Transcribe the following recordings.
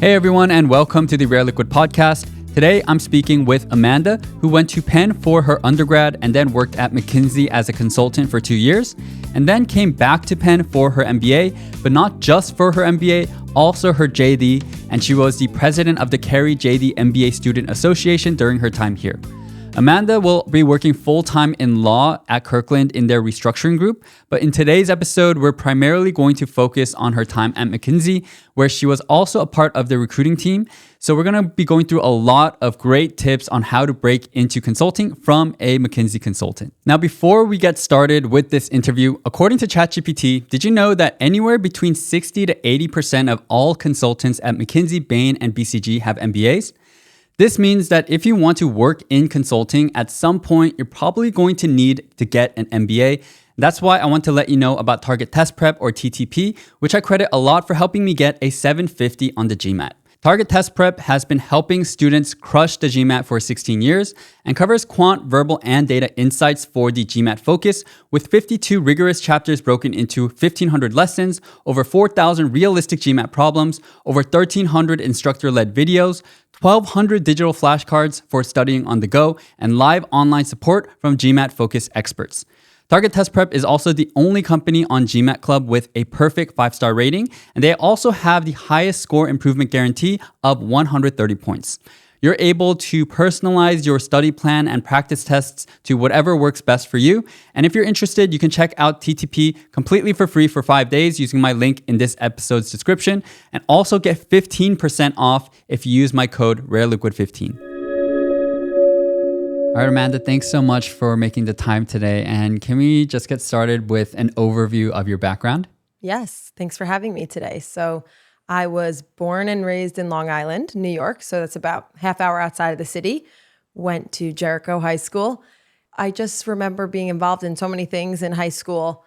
Hey everyone, and welcome to the Rare Liquid podcast. Today I'm speaking with Amanda, who went to Penn for her undergrad and then worked at McKinsey as a consultant for 2 years, and then came back to Penn for her MBA, but not just for her MBA, also her JD, and she was the president of the Carey JD MBA Student Association during her time here. Amanda will be working full-time in law at Kirkland in their restructuring group, but in today's episode, we're primarily going to focus on her time at McKinsey, where she was also a part of the recruiting team. So we're going to be going through a lot of great tips on how to break into consulting from a McKinsey consultant. Now, before we get started with this interview, according to ChatGPT, did you know that anywhere between 60 to 80% of all consultants at McKinsey, Bain, and BCG have MBAs? This means that if you want to work in consulting, at some point, you're probably going to need to get an MBA. That's why I want to let you know about Target Test Prep, or TTP, which I credit a lot for helping me get a 750 on the GMAT. Target Test Prep has been helping students crush the GMAT for 16 years and covers quant, verbal, and data insights for the GMAT focus, with 52 rigorous chapters broken into 1,500 lessons, over 4,000 realistic GMAT problems, over 1,300 instructor-led videos, 1,200 digital flashcards for studying on the go, and live online support from GMAT-focused experts. Target Test Prep is also the only company on GMAT Club with a perfect 5-star rating, and they also have the highest score improvement guarantee of 130 points. You're able to personalize your study plan and practice tests to whatever works best for you. And if you're interested, you can check out TTP completely for free for 5 days using my link in this episode's description, and also get 15% off if you use my code rareliquid15. All right, Amanda, thanks so much for making the time today. And can we just get started with an overview of your background? Yes, thanks for having me today. So I was born and raised in Long Island, New York. So that's about half hour outside of the city. Went to Jericho High School. I just remember being involved in so many things in high school,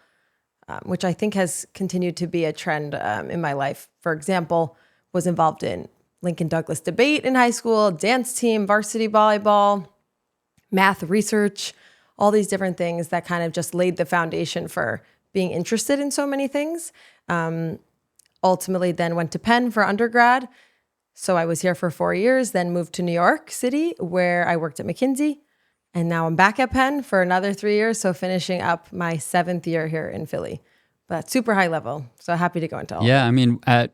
which I think has continued to be a trend in my life. For example, was involved in Lincoln Douglas debate in high school, dance team, varsity volleyball, math research, all these different things that kind of just laid the foundation for being interested in so many things. Ultimately then went to Penn for undergrad. So I was here for 4 years, then moved to New York City where I worked at McKinsey. And now I'm back at Penn for another 3 years. So finishing up my 7th year here in Philly, but super high level. So happy to go into all. Yeah, I mean, at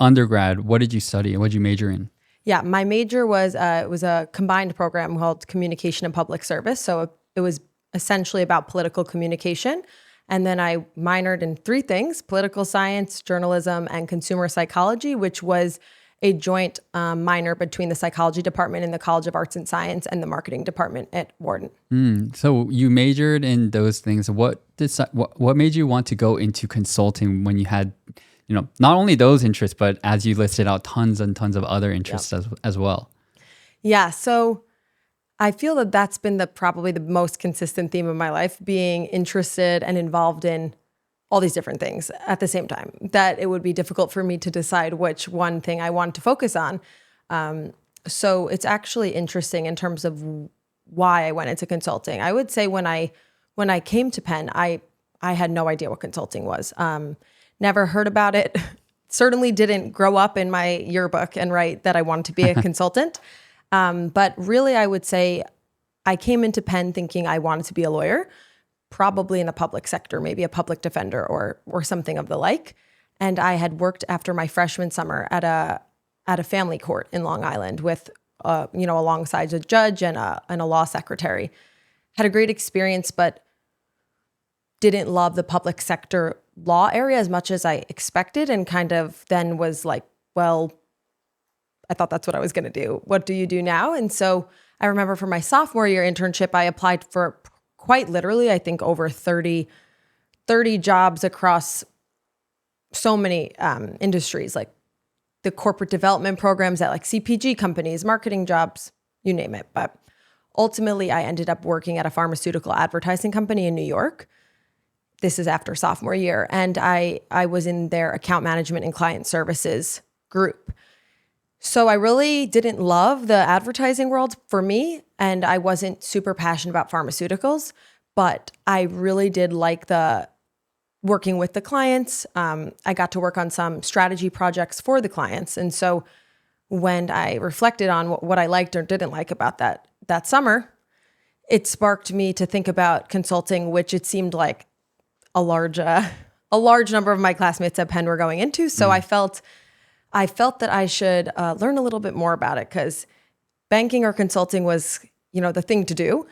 undergrad, what did you study? What did you major in? Yeah, my major was it was a combined program called Communication and Public Service. So it was essentially about political communication. And then I minored in 3 things: political science, journalism, and consumer psychology, which was a joint minor between the psychology department in the College of Arts and Science and the marketing department at Wharton. So you majored in those things. What made you want to go into consulting when you had, not only those interests, but as you listed out, tons and tons of other interests as well? Yeah, so I feel that that's been probably the most consistent theme of my life, being interested and involved in all these different things at the same time, that it would be difficult for me to decide which one thing I wanted to focus on. So it's actually interesting in terms of why I went into consulting. I would say when I came to Penn, I had no idea what consulting was. Never heard about it. Certainly didn't grow up in my yearbook and write that I wanted to be a consultant. But really, I would say I came into Penn thinking I wanted to be a lawyer, probably in the public sector, maybe a public defender or something of the like. And I had worked after my freshman summer at a family court in Long Island with, alongside a judge and a law secretary. Had a great experience, but didn't love the public sector law area as much as I expected, and kind of then was like, well, I thought that's what I was going to do. What do you do now? And so I remember for my sophomore year internship, I applied for quite literally, I think over 30 jobs across so many industries, like the corporate development programs at like CPG companies, marketing jobs, you name it. But ultimately, I ended up working at a pharmaceutical advertising company in New York. This is after sophomore year. And I was in their account management and client services group. So I really didn't love the advertising world for me, and I wasn't super passionate about pharmaceuticals, but I really did like the working with the clients. I got to work on some strategy projects for the clients. And so when I reflected on what I liked or didn't like about that summer, it sparked me to think about consulting, which it seemed like a large number of my classmates at Penn were going into. So I felt that I should learn a little bit more about it, because banking or consulting was, the thing to do,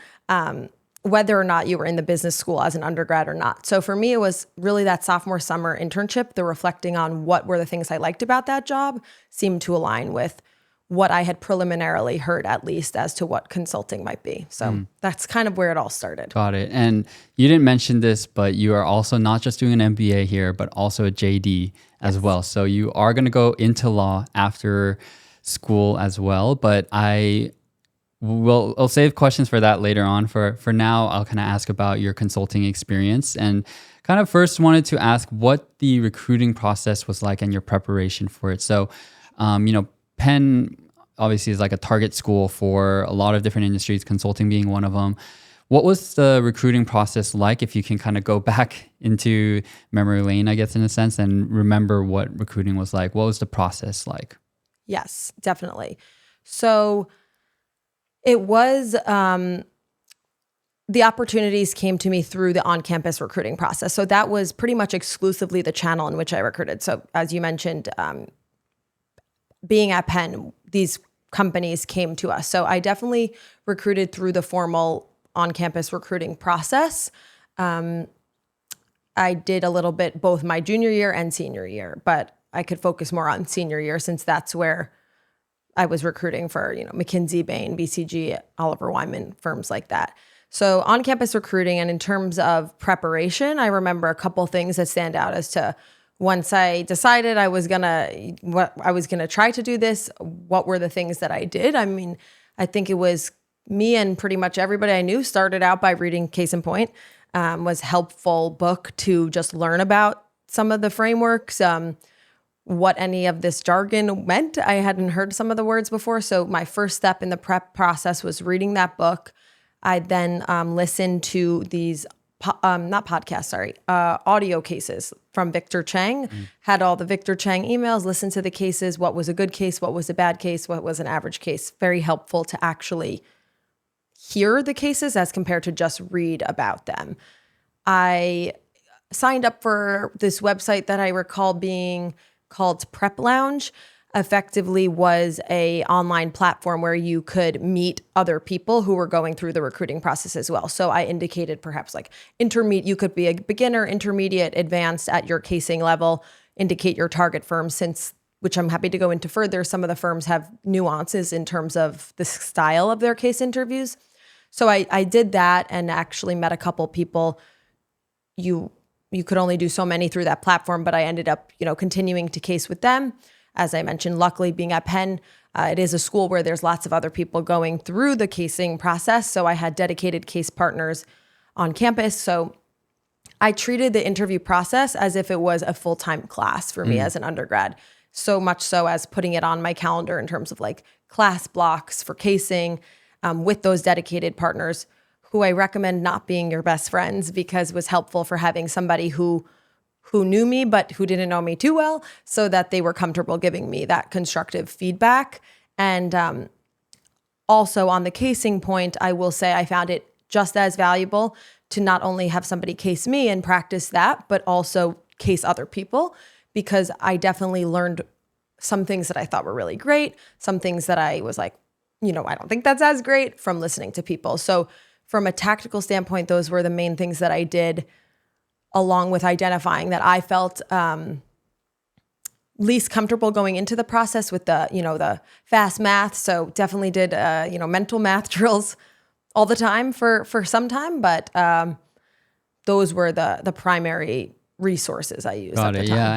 whether or not you were in the business school as an undergrad or not. So for me, it was really that sophomore summer internship, the reflecting on what were the things I liked about that job seemed to align with what I had preliminarily heard, at least, as to what consulting might be. So that's kind of where it all started. Got it. And you didn't mention this, but you are also not just doing an MBA here, but also a JD as well. So you are going to go into law after school as well. But I'll save questions for that later on. For now, I'll kind of ask about your consulting experience, and kind of first wanted to ask what the recruiting process was like and your preparation for it. So, Penn obviously is like a target school for a lot of different industries, consulting being one of them. What was the recruiting process like, if you can kind of go back into memory lane, I guess, in a sense, and remember what recruiting was like? What was the process like? Yes, definitely. So it was, the opportunities came to me through the on-campus recruiting process. So that was pretty much exclusively the channel in which I recruited. So as you mentioned, being at Penn, these companies came to us. So I definitely recruited through the formal on-campus recruiting process. I did a little bit both my junior year and senior year, but I could focus more on senior year, since that's where I was recruiting for, McKinsey, Bain, BCG, Oliver Wyman, firms like that. So on-campus recruiting, and in terms of preparation, I remember a couple things that stand out as to, once I decided I was gonna try to do this, what were the things that I did? I mean, I think it was me and pretty much everybody I knew started out by reading Case in Point. Was a helpful book to just learn about some of the frameworks, what any of this jargon meant. I hadn't heard some of the words before. So my first step in the prep process was reading that book. I then listened to these audio cases from Victor Chang, had all the Victor Chang emails, listened to the cases, what was a good case, what was a bad case, what was an average case. Very helpful to actually hear the cases as compared to just read about them. I signed up for this website that I recall being called Prep Lounge. Effectively was a online platform where you could meet other people who were going through the recruiting process as well. So I indicated perhaps like intermediate, you could be a beginner, intermediate, advanced at your casing level, indicate your target firm, which I'm happy to go into further. Some of the firms have nuances in terms of the style of their case interviews. So I did that and actually met a couple people. You could only do so many through that platform, but I ended up, continuing to case with them. As I mentioned, luckily being at Penn, it is a school where there's lots of other people going through the casing process. So I had dedicated case partners on campus. So I treated the interview process as if it was a full-time class for me as an undergrad. So much so as putting it on my calendar in terms of like class blocks for casing with those dedicated partners, who I recommend not being your best friends, because it was helpful for having somebody who knew me, but who didn't know me too well, so that they were comfortable giving me that constructive feedback. And also on the casing point, I will say I found it just as valuable to not only have somebody case me and practice that, but also case other people, because I definitely learned some things that I thought were really great, some things that I was like, I don't think that's as great, from listening to people. So from a tactical standpoint, those were the main things that I did, along with identifying that I felt least comfortable going into the process with the fast math. So definitely did, mental math drills all the time for some time, but those were the primary resources I used at the time. Yeah,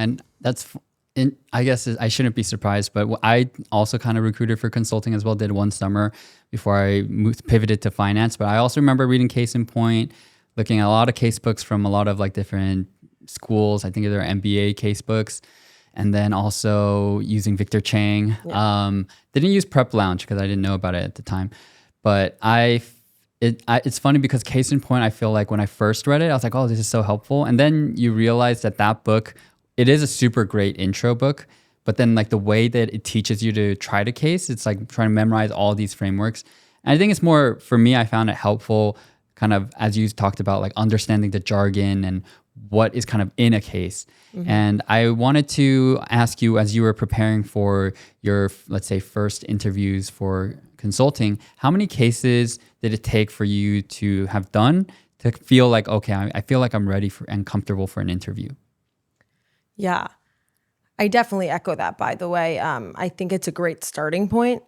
and I guess I shouldn't be surprised, but I also kind of recruited for consulting as well, did one summer before I pivoted to finance. But I also remember reading Case in Point, looking at a lot of case books from a lot of like different schools. I think there are MBA case books, and then also using Victor Chang. Yeah. Didn't use Prep Lounge because I didn't know about it at the time. But it's funny because Case in Point, I feel like when I first read it, I was like, oh, this is so helpful. And then you realize that book, it is a super great intro book, But then like the way that it teaches you to try to case, it's like trying to memorize all these frameworks. And I think it's more, for me, I found it helpful kind of, as you talked about, like understanding the jargon and what is kind of in a case. And I wanted to ask you, as you were preparing for your, let's say, first interviews for consulting, how many cases did it take for you to have done to feel like, okay, I feel like I'm ready for and comfortable for an interview? Yeah, I definitely echo that, by the way. I think it's a great starting point.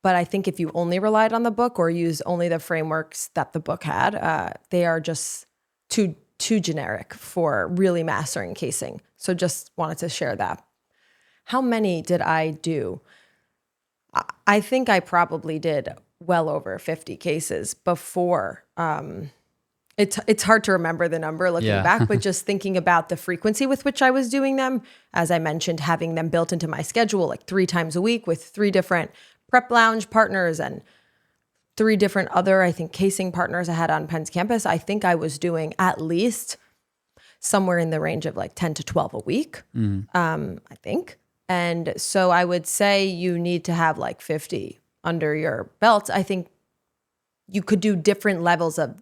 But I think if you only relied on the book or use only the frameworks that the book had, they are just too generic for really mastering casing. So just wanted to share that. How many did I do? I think I probably did well over 50 cases before. It's hard to remember the number looking back, but just thinking about the frequency with which I was doing them, as I mentioned, having them built into my schedule like 3 times a week with 3 different prep lounge partners and 3 different other, I think, casing partners I had on Penn's campus. I think I was doing at least somewhere in the range of like 10 to 12 a week, I think. And so I would say you need to have like 50 under your belt. I think you could do different levels of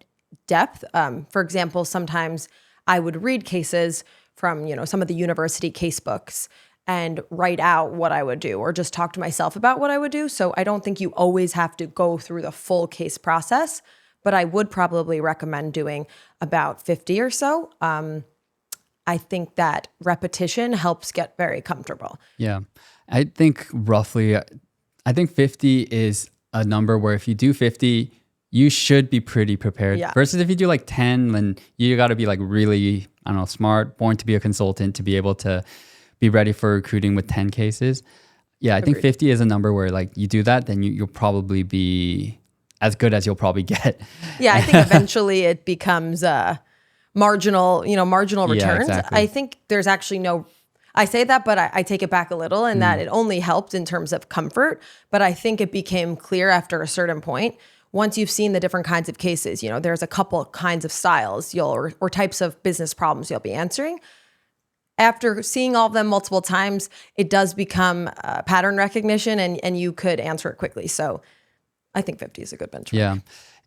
depth. For example, sometimes I would read cases from, some of the university case books and write out what I would do or just talk to myself about what I would do. So I don't think you always have to go through the full case process, but I would probably recommend doing about 50 or so. I think that repetition helps get very comfortable. Yeah. I think 50 is a number where if you do 50, you should be pretty prepared. Yeah. Versus if you do like 10, then you got to be like really, I don't know, smart, born to be a consultant to be able to be ready for recruiting with 10 cases. Yeah, I think 50 is a number where like you do that, then you'll probably be as good as you'll probably get. Yeah, I think eventually it becomes marginal returns. Yeah, exactly. I think there's actually I say that, but I take it back a little in that it only helped in terms of comfort. But I think it became clear after a certain point, once you've seen the different kinds of cases, there's a couple kinds of styles or types of business problems you'll be answering. After seeing all of them multiple times, it does become pattern recognition and you could answer it quickly. So I think 50 is a good benchmark. Yeah.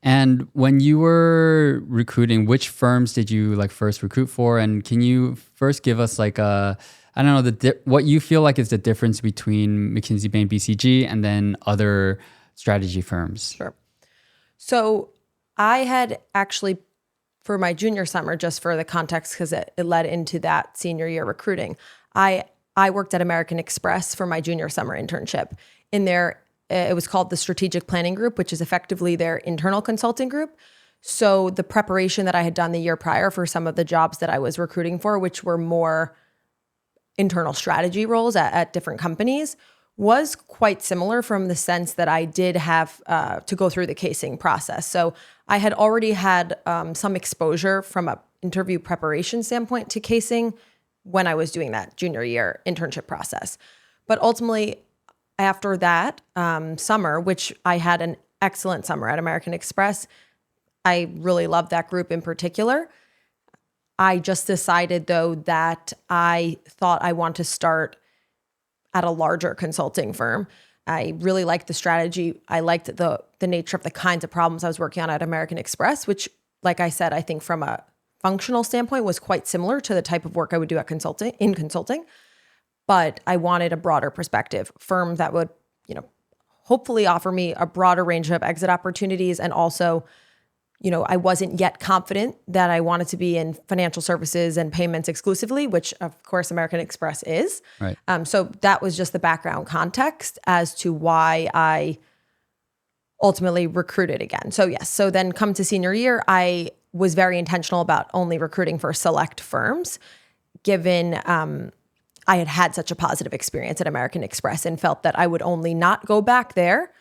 And when you were recruiting, which firms did you like first recruit for? And can you first give us like what you feel like is the difference between McKinsey, Bain, BCG and then other strategy firms? Sure. So I had actually, for my junior summer, just for the context, because it led into that senior year recruiting, I worked at American Express for my junior summer internship. In there, it was called the Strategic Planning Group, which is effectively their internal consulting group. So the preparation that I had done the year prior for some of the jobs that I was recruiting for, which were more internal strategy roles at different companies, was quite similar from the sense that I did have to go through the casing process. So I had already had some exposure from an interview preparation standpoint to casing when I was doing that junior year internship process. But ultimately, after that summer, which I had an excellent summer at American Express, I really loved that group in particular. I just decided, though, that I thought I want to start at a larger consulting firm. I really liked the strategy. I liked the nature of the kinds of problems I was working on at American Express, which, like I said, I think from a functional standpoint was quite similar to the type of work I would do at consulting. But I wanted a broader perspective, firm that would, hopefully offer me a broader range of exit opportunities. And also, I wasn't yet confident that I wanted to be in financial services and payments exclusively, which of course American Express is. Right. So that was just the background context as to why I ultimately recruited again. So yes, so then come to senior year, I was very intentional about only recruiting for select firms, given I had had such a positive experience at American Express and felt that I would only not go back there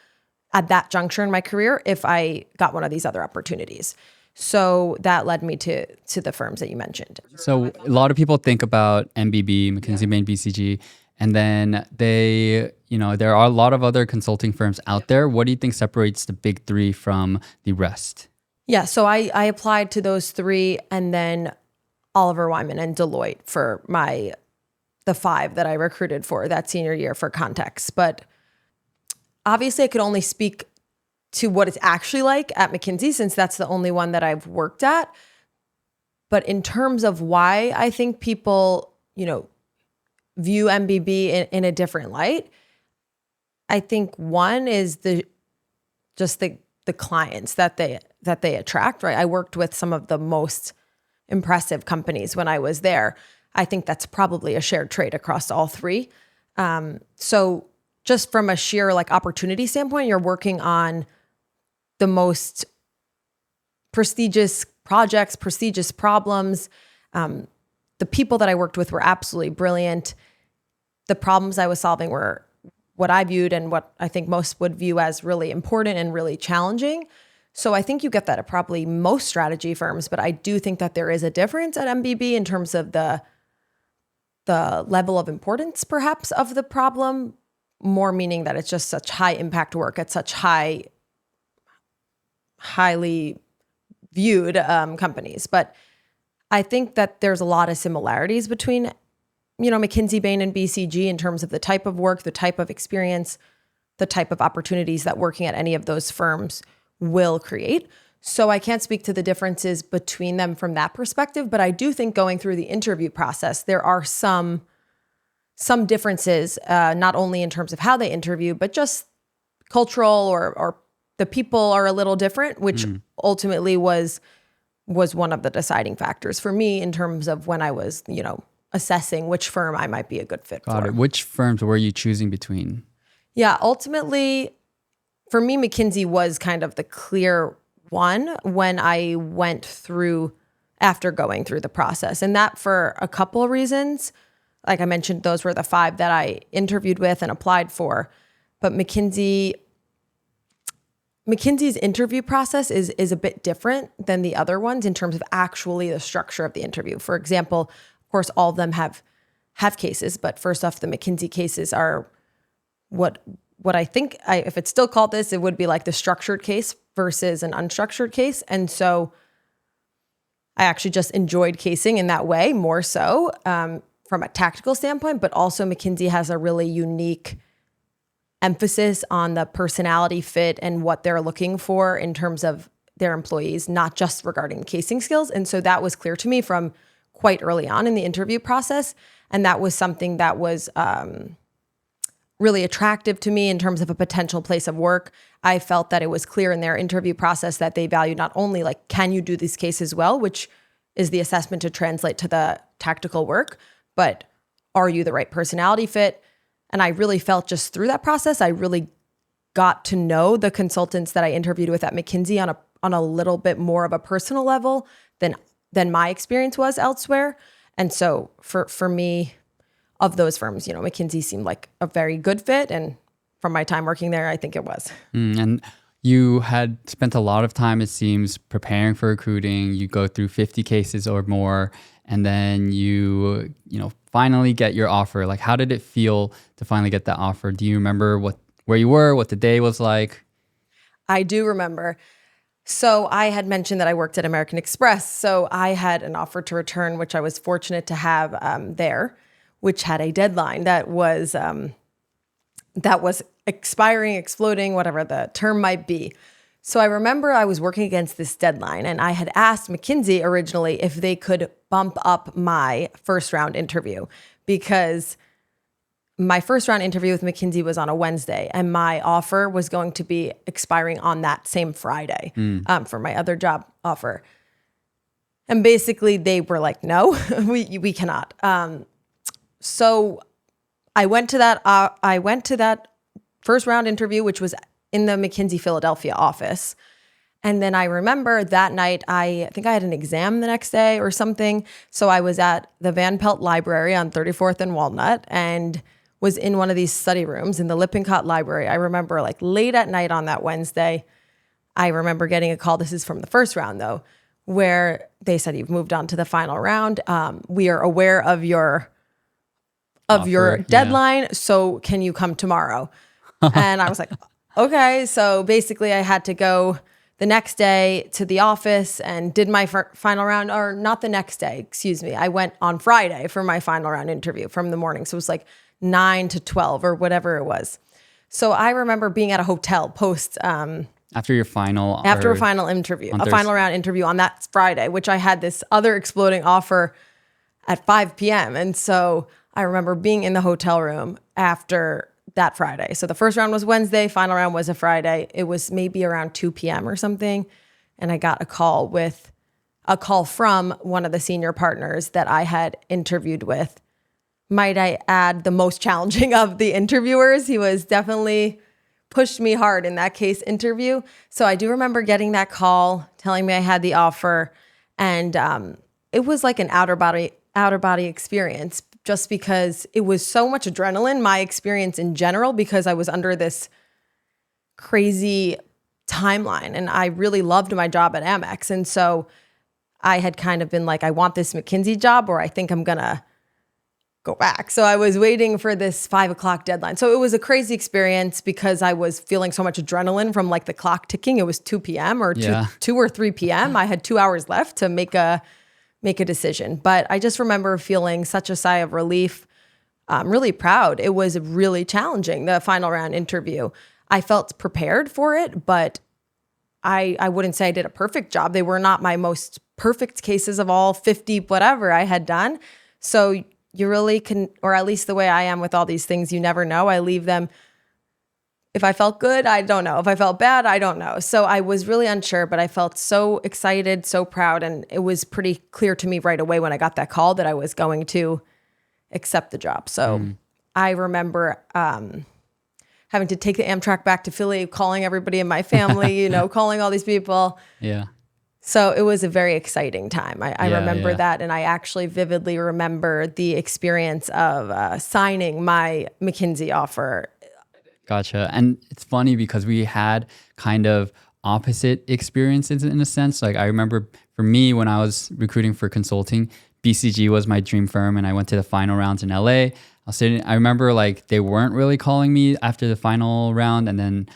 at that juncture in my career if I got one of these other opportunities. So that led me to the firms that you mentioned. So a lot of people think about MBB, McKinsey, Bain, BCG, and then there are a lot of other consulting firms out there. What do you think separates the big 3 from the rest? Yeah, so I applied to those 3 and then Oliver Wyman and Deloitte for my the 5 that I recruited for that senior year for context. But obviously I could only speak to what it's actually like at McKinsey, since that's the only one that I've worked at. But in terms of why I think people, view MBB in a different light, I think one is the clients that they attract, right? I worked with some of the most impressive companies when I was there. I think that's probably a shared trait across all 3. So just from a sheer opportunity standpoint, you're working on the most prestigious projects, prestigious problems. The people that I worked with were absolutely brilliant. The problems I was solving were what I viewed and what I think most would view as really important and really challenging. So I think you get that at probably most strategy firms, but I do think that there is a difference at MBB in terms of the level of importance, perhaps, of the problem, more meaning that it's just such high impact work at such highly viewed companies. But I think that there's a lot of similarities between, McKinsey, Bain, and BCG in terms of the type of work, the type of experience, the type of opportunities that working at any of those firms will create. So I can't speak to the differences between them from that perspective, but I do think going through the interview process, there are some differences, not only in terms of how they interview, but just cultural or the people are a little different, which ultimately was one of the deciding factors for me in terms of when I was, assessing which firm I might be a good fit for. Got it. Which firms were you choosing between? Yeah, ultimately, for me, McKinsey was kind of the clear one when I went through, after going through the process. And that for a couple of reasons. Like I mentioned, those were the 5 that I interviewed with and applied for. But McKinsey's interview process is a bit different than the other ones in terms of actually the structure of the interview. For example, of course, all of them have cases, but first off, the McKinsey cases are what I think, if it's still called this, it would be like the structured case versus an unstructured case. And so I actually just enjoyed casing in that way more so from a tactical standpoint, but also McKinsey has a really unique emphasis on the personality fit and what they're looking for in terms of their employees, not just regarding casing skills. And so that was clear to me from quite early on in the interview process. And that was something that was really attractive to me in terms of a potential place of work. I felt that it was clear in their interview process that they value not only can you do these cases well, which is the assessment to translate to the tactical work, but are you the right personality fit? And I really felt just through that process, I really got to know the consultants that I interviewed with at McKinsey on a little bit more of a personal level than my experience was elsewhere. And so for me, of those firms, McKinsey seemed like a very good fit. And from my time working there, I think it was. And you had spent a lot of time, it seems, preparing for recruiting. You go through 50 cases or more, and then you finally get your offer. Like, how did it feel to finally get that offer? Do you remember where you were, what the day was like? I do remember. So I had mentioned that I worked at American Express. So I had an offer to return, which I was fortunate to have there, which had a deadline that was expiring, exploding, whatever the term might be. So I remember I was working against this deadline, and I had asked McKinsey originally if they could bump up my first round interview, because my first round interview with McKinsey was on a Wednesday, and my offer was going to be expiring on that same Friday for my other job offer. And basically they were like, no, we cannot. So I went to that first round interview, which was in the McKinsey Philadelphia office. And then I remember that night, I think I had an exam the next day or something. So I was at the Van Pelt Library on 34th and Walnut and was in one of these study rooms in the Lippincott Library. I remember late at night on that Wednesday, I remember getting a call. This is from the first round though, where they said, you've moved on to the final round. We are aware of your deadline. Yeah. So can you come tomorrow? And I was like, okay. So basically I had to go the next day to the office and did my final round, or not the next day, excuse me. I went on Friday for my final round interview from the morning. So it was like 9 to 12 or whatever it was. So I remember being at a hotel post after your final after a final interview, a final round interview on that Friday, which I had this other exploding offer at 5 p.m. And so I remember being in the hotel room after that Friday. So the first round was Wednesday, final round was a Friday. It was maybe around 2 p.m. or something. And I got a call from one of the senior partners that I had interviewed with. Might I add, the most challenging of the interviewers. He was definitely pushed me hard in that case interview. So I do remember getting that call, telling me I had the offer. And it was like an outer body experience, just because it was so much adrenaline, my experience in general, because I was under this crazy timeline and I really loved my job at Amex. And so I had kind of been like, I want this McKinsey job, or I think I'm gonna go back. So I was waiting for this 5 o'clock deadline. So it was a crazy experience because I was feeling so much adrenaline from like the clock ticking. It was 2 p.m. or 2 or 3 p.m. I had 2 hours left to make a decision. But I just remember feeling such a sigh of relief. I'm really proud. It was really challenging, the final round interview. I felt prepared for it, but I wouldn't say I did a perfect job. They were not my most perfect cases of all 50 whatever I had done. So you really can, or at least the way I am with all these things, you never know. I leave them. If I felt good, I don't know. If I felt bad, I don't know. So I was really unsure, but I felt so excited, so proud. And it was pretty clear to me right away when I got that call that I was going to accept the job. So I remember having to take the Amtrak back to Philly, calling everybody in my family, calling all these people. Yeah. So it was a very exciting time. I remember that. And I actually vividly remember the experience of signing my McKinsey offer. Gotcha. And it's funny because we had kind of opposite experiences in a sense. Like I remember for me, when I was recruiting for consulting, BCG was my dream firm and I went to the final rounds in LA. I remember like they weren't really calling me after the final round. And then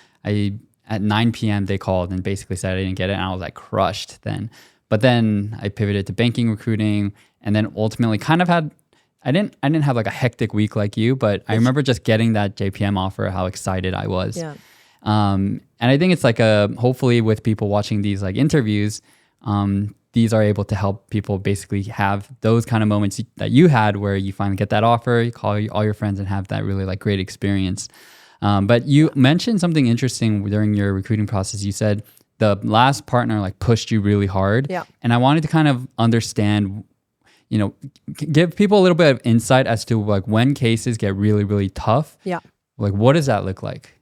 at 9 p.m. they called and basically said I didn't get it. And I was like crushed then. But then I pivoted to banking recruiting and then ultimately kind of had, I didn't have like a hectic week like you, but I remember just getting that JPM offer, how excited I was. Yeah. And I think it's like hopefully with people watching these like interviews, these are able to help people basically have those kind of moments that you had where you finally get that offer, you call all your friends and have that really like great experience. But you mentioned something interesting during your recruiting process. You said the last partner like pushed you really hard. Yeah. And I wanted to kind of understand, give people a little bit of insight as to like when cases get really, really tough. Yeah. Like what does that look like?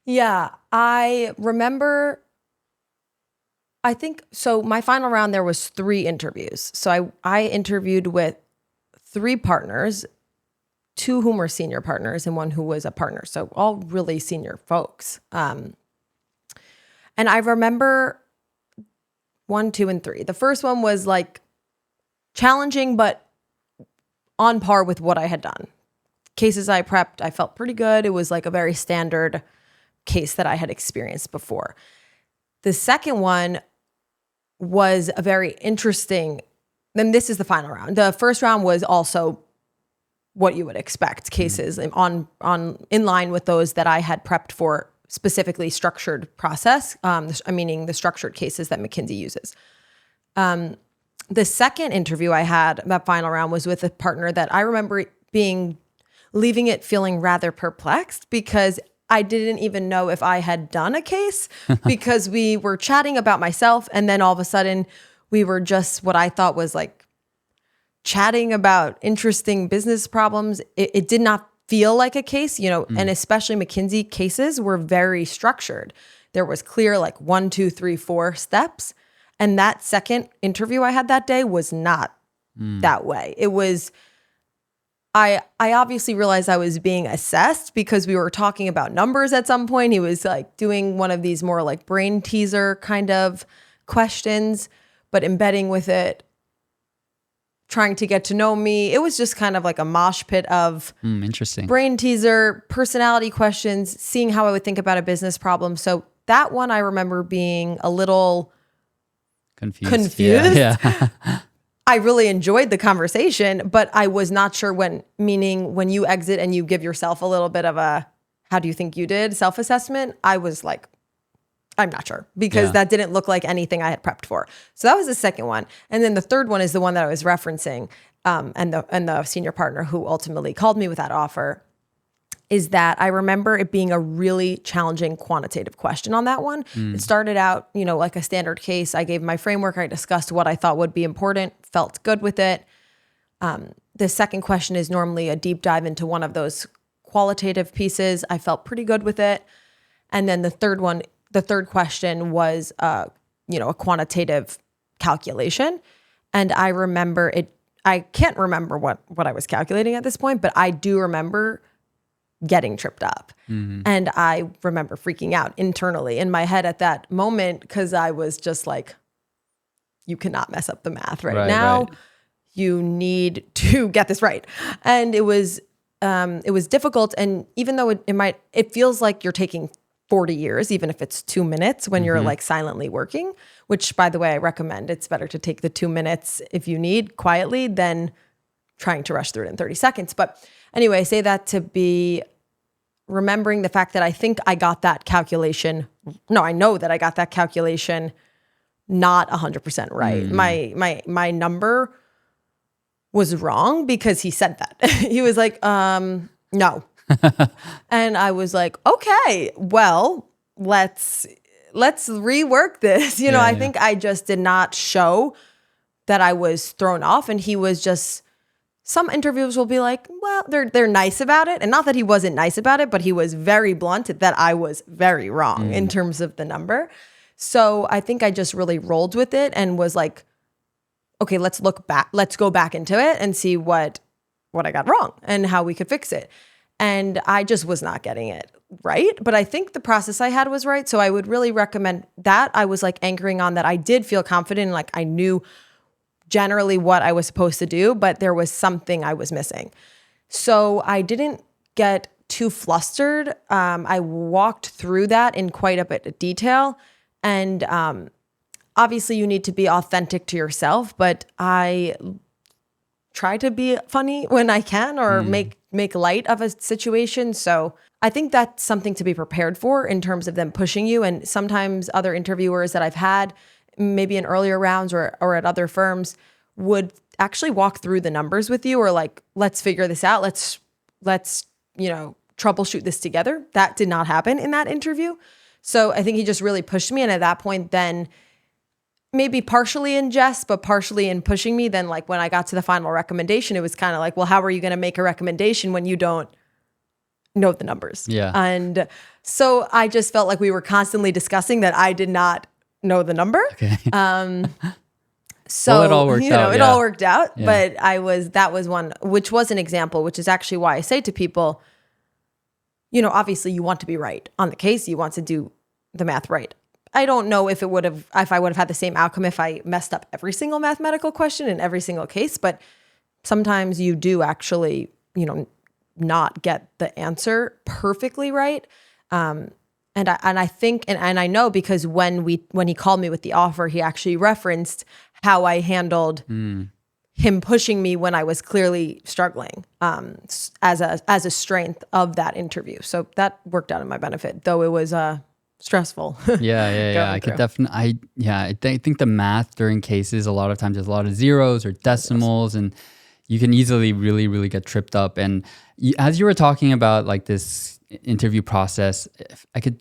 Yeah. I remember, I think, so my final round, there was 3 interviews. So I interviewed with 3 partners, 2 whom were senior partners and 1 who was a partner. So all really senior folks. And I remember 1, 2, and 3. The first one was like challenging, but on par with what I had done. Cases I prepped, I felt pretty good. It was like a very standard case that I had experienced before. The second one was a very interesting, then this is the final round. The first round was also what you would expect, cases in line with those that I had prepped for, specifically structured process, meaning the structured cases that McKinsey uses. The second interview I had, that final round, was with a partner that I remember leaving it feeling rather perplexed because I didn't even know if I had done a case because we were chatting about myself and then all of a sudden we were just what I thought was like chatting about interesting business problems. It did not feel like a case, and especially McKinsey cases were very structured. There was clear like 1, 2, 3, 4 steps. And that second interview I had that day was not that way. It was, I obviously realized I was being assessed because we were talking about numbers at some point. He was like doing one of these more like brain teaser kind of questions, but embedding with it, trying to get to know me. It was just kind of like a mosh pit of interesting brain teaser, personality questions, seeing how I would think about a business problem. So that one I remember being a little confused. Yeah. I really enjoyed the conversation, but I was not sure meaning when you exit and you give yourself a little bit of a, how do you think you did self-assessment? I was like, I'm not sure, because that didn't look like anything I had prepped for. So that was the second one. And then the third one is the one that I was referencing, and the senior partner who ultimately called me with that offer, is that I remember it being a really challenging quantitative question on that one. It started out, like a standard case. I gave my framework. I discussed what I thought would be important, felt good with it. The second question is normally a deep dive into one of those qualitative pieces. I felt pretty good with it. And then the third question was, a quantitative calculation. And I remember it, I can't remember what I was calculating at this point, but I do remember getting tripped up. And I remember freaking out internally in my head at that moment, because I was just like, you cannot mess up the math right now. Right. You need to get this right. And it was difficult. And even though it feels like you're taking 40 years, even if it's 2 minutes when you're like silently working, which, by the way, I recommend. It's better to take the 2 minutes if you need quietly than trying to rush through it in 30 seconds. But anyway, I say that to be remembering the fact that I think I got that calculation. No, I know that I got that calculation not 100% right. My number was wrong because he said that. He was like, no. And I was like, okay, well, let's rework this. I think I just did not show that I was thrown off. And he was just, some interviewers will be like, well, they're nice about it. And not that he wasn't nice about it, but he was very blunt that I was very wrong in terms of the number. So I think I just really rolled with it and was like, okay, let's go back into it and see what I got wrong and how we could fix it. And I just was not getting it right. But I think the process I had was right. So I would really recommend that. I was like anchoring on that I did feel confident, like I knew generally what I was supposed to do, but there was something I was missing. So I didn't get too flustered. I walked through that in quite a bit of detail. And obviously you need to be authentic to yourself, but I try to be funny when I can, or make light of a situation. So I think that's something to be prepared for in terms of them pushing you. And sometimes other interviewers that I've had, maybe in earlier rounds or at other firms, would actually walk through the numbers with you, or like, let's figure this out. Let's troubleshoot this together. That did not happen in that interview. So I think he just really pushed me. And at that point, then maybe partially in jest, but partially in pushing me, then like when I got to the final recommendation, it was kind of like, well, how are you going to make a recommendation when you don't know the numbers? Yeah. And so I just felt like we were constantly discussing that I did not know the number. Okay. So well, it all worked out. It all worked out. Yeah. But that was one, which was an example, which is actually why I say to people, obviously you want to be right on the case. You want to do the math right. I don't know if I would have had the same outcome if I messed up every single mathematical question in every single case, but sometimes you do actually, not get the answer perfectly right. And I think, and I know because when he called me with the offer, he actually referenced how I handled him pushing me when I was clearly struggling, as a strength of that interview. So that worked out in my benefit, though it was stressful. Yeah. I could definitely. I think the math during cases, a lot of times there's a lot of zeros or decimals, and you can easily really, really get tripped up. And as you were talking about like this interview process, I could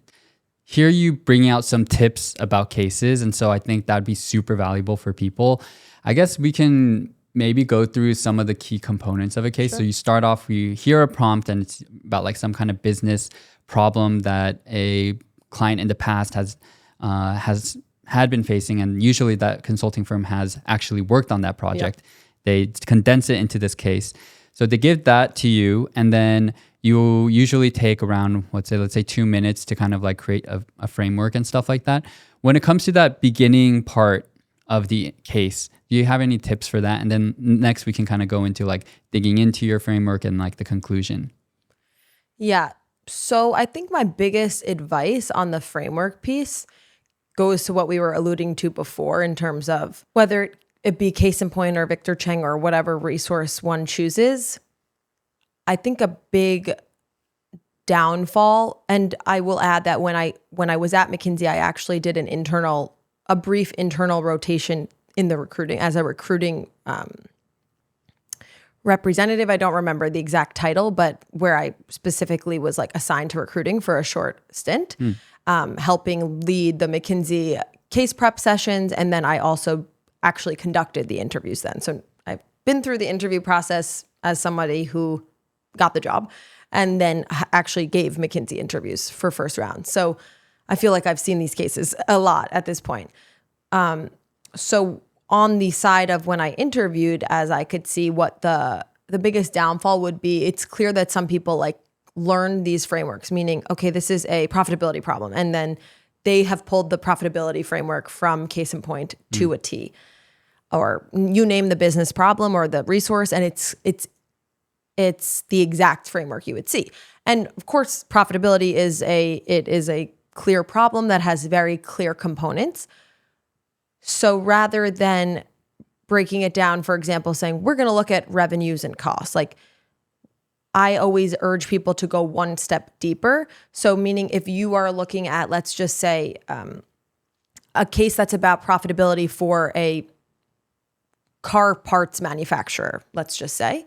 hear you bringing out some tips about cases. And so I think that'd be super valuable for people. I guess we can maybe go through some of the key components of a case. Sure. So you start off, you hear a prompt and it's about like some kind of business problem that a client in the past had been facing. And usually that consulting firm has actually worked on that project. Yep. They condense it into this case. So they give that to you, and then you usually take around, let's say 2 minutes to kind of like create a framework and stuff like that. When it comes to that beginning part of the case, do you have any tips for that? And then next we can kind of go into like digging into your framework and like the conclusion. Yeah. So I think my biggest advice on the framework piece goes to what we were alluding to before in terms of whether it be Case in Point or Victor Cheng or whatever resource one chooses. I think a big downfall, and I will add that when I was at McKinsey, I actually did a brief internal rotation in the recruiting as a recruiting representative. I don't remember the exact title, but where I specifically was like assigned to recruiting for a short stint, helping lead the McKinsey case prep sessions. And then I also actually conducted the interviews then. So I've been through the interview process as somebody who got the job and then actually gave McKinsey interviews for first round. So I feel like I've seen these cases a lot at this point. So on the side of when I interviewed, as I could see what the biggest downfall would be, it's clear that some people like learn these frameworks, meaning, okay, this is a profitability problem. And then they have pulled the profitability framework from Case in Point to a T, or you name the business problem or the resource, and it's the exact framework you would see. And of course, profitability is a clear problem that has very clear components. So rather than breaking it down, for example, saying we're going to look at revenues and costs, like I always urge people to go one step deeper. So meaning if you are looking at, let's just say, a case that's about profitability for a car parts manufacturer, let's just say,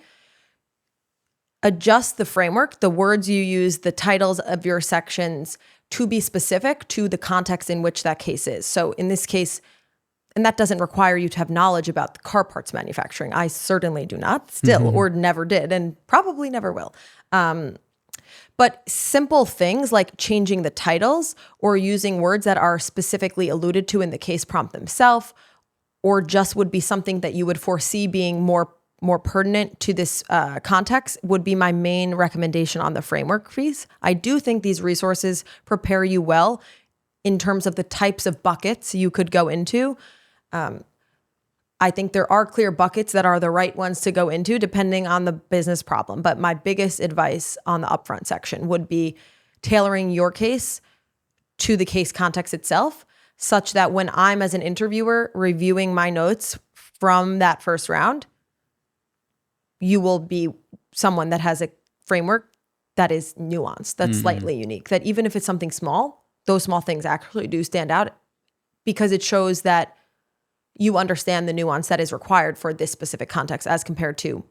adjust the framework, the words you use, the titles of your sections to be specific to the context in which that case is. So in this case, and that doesn't require you to have knowledge about the car parts manufacturing. I certainly do not still, or never did, and probably never will. But simple things like changing the titles or using words that are specifically alluded to in the case prompt themselves, or just would be something that you would foresee being more pertinent to this context would be my main recommendation on the framework piece. I do think these resources prepare you well in terms of the types of buckets you could go into. I think there are clear buckets that are the right ones to go into depending on the business problem. But my biggest advice on the upfront section would be tailoring your case to the case context itself, such that when I'm as an interviewer reviewing my notes from that first round, you will be someone that has a framework that is nuanced, that's slightly unique, that even if it's something small, those small things actually do stand out because it shows that you understand the nuance that is required for this specific context as compared to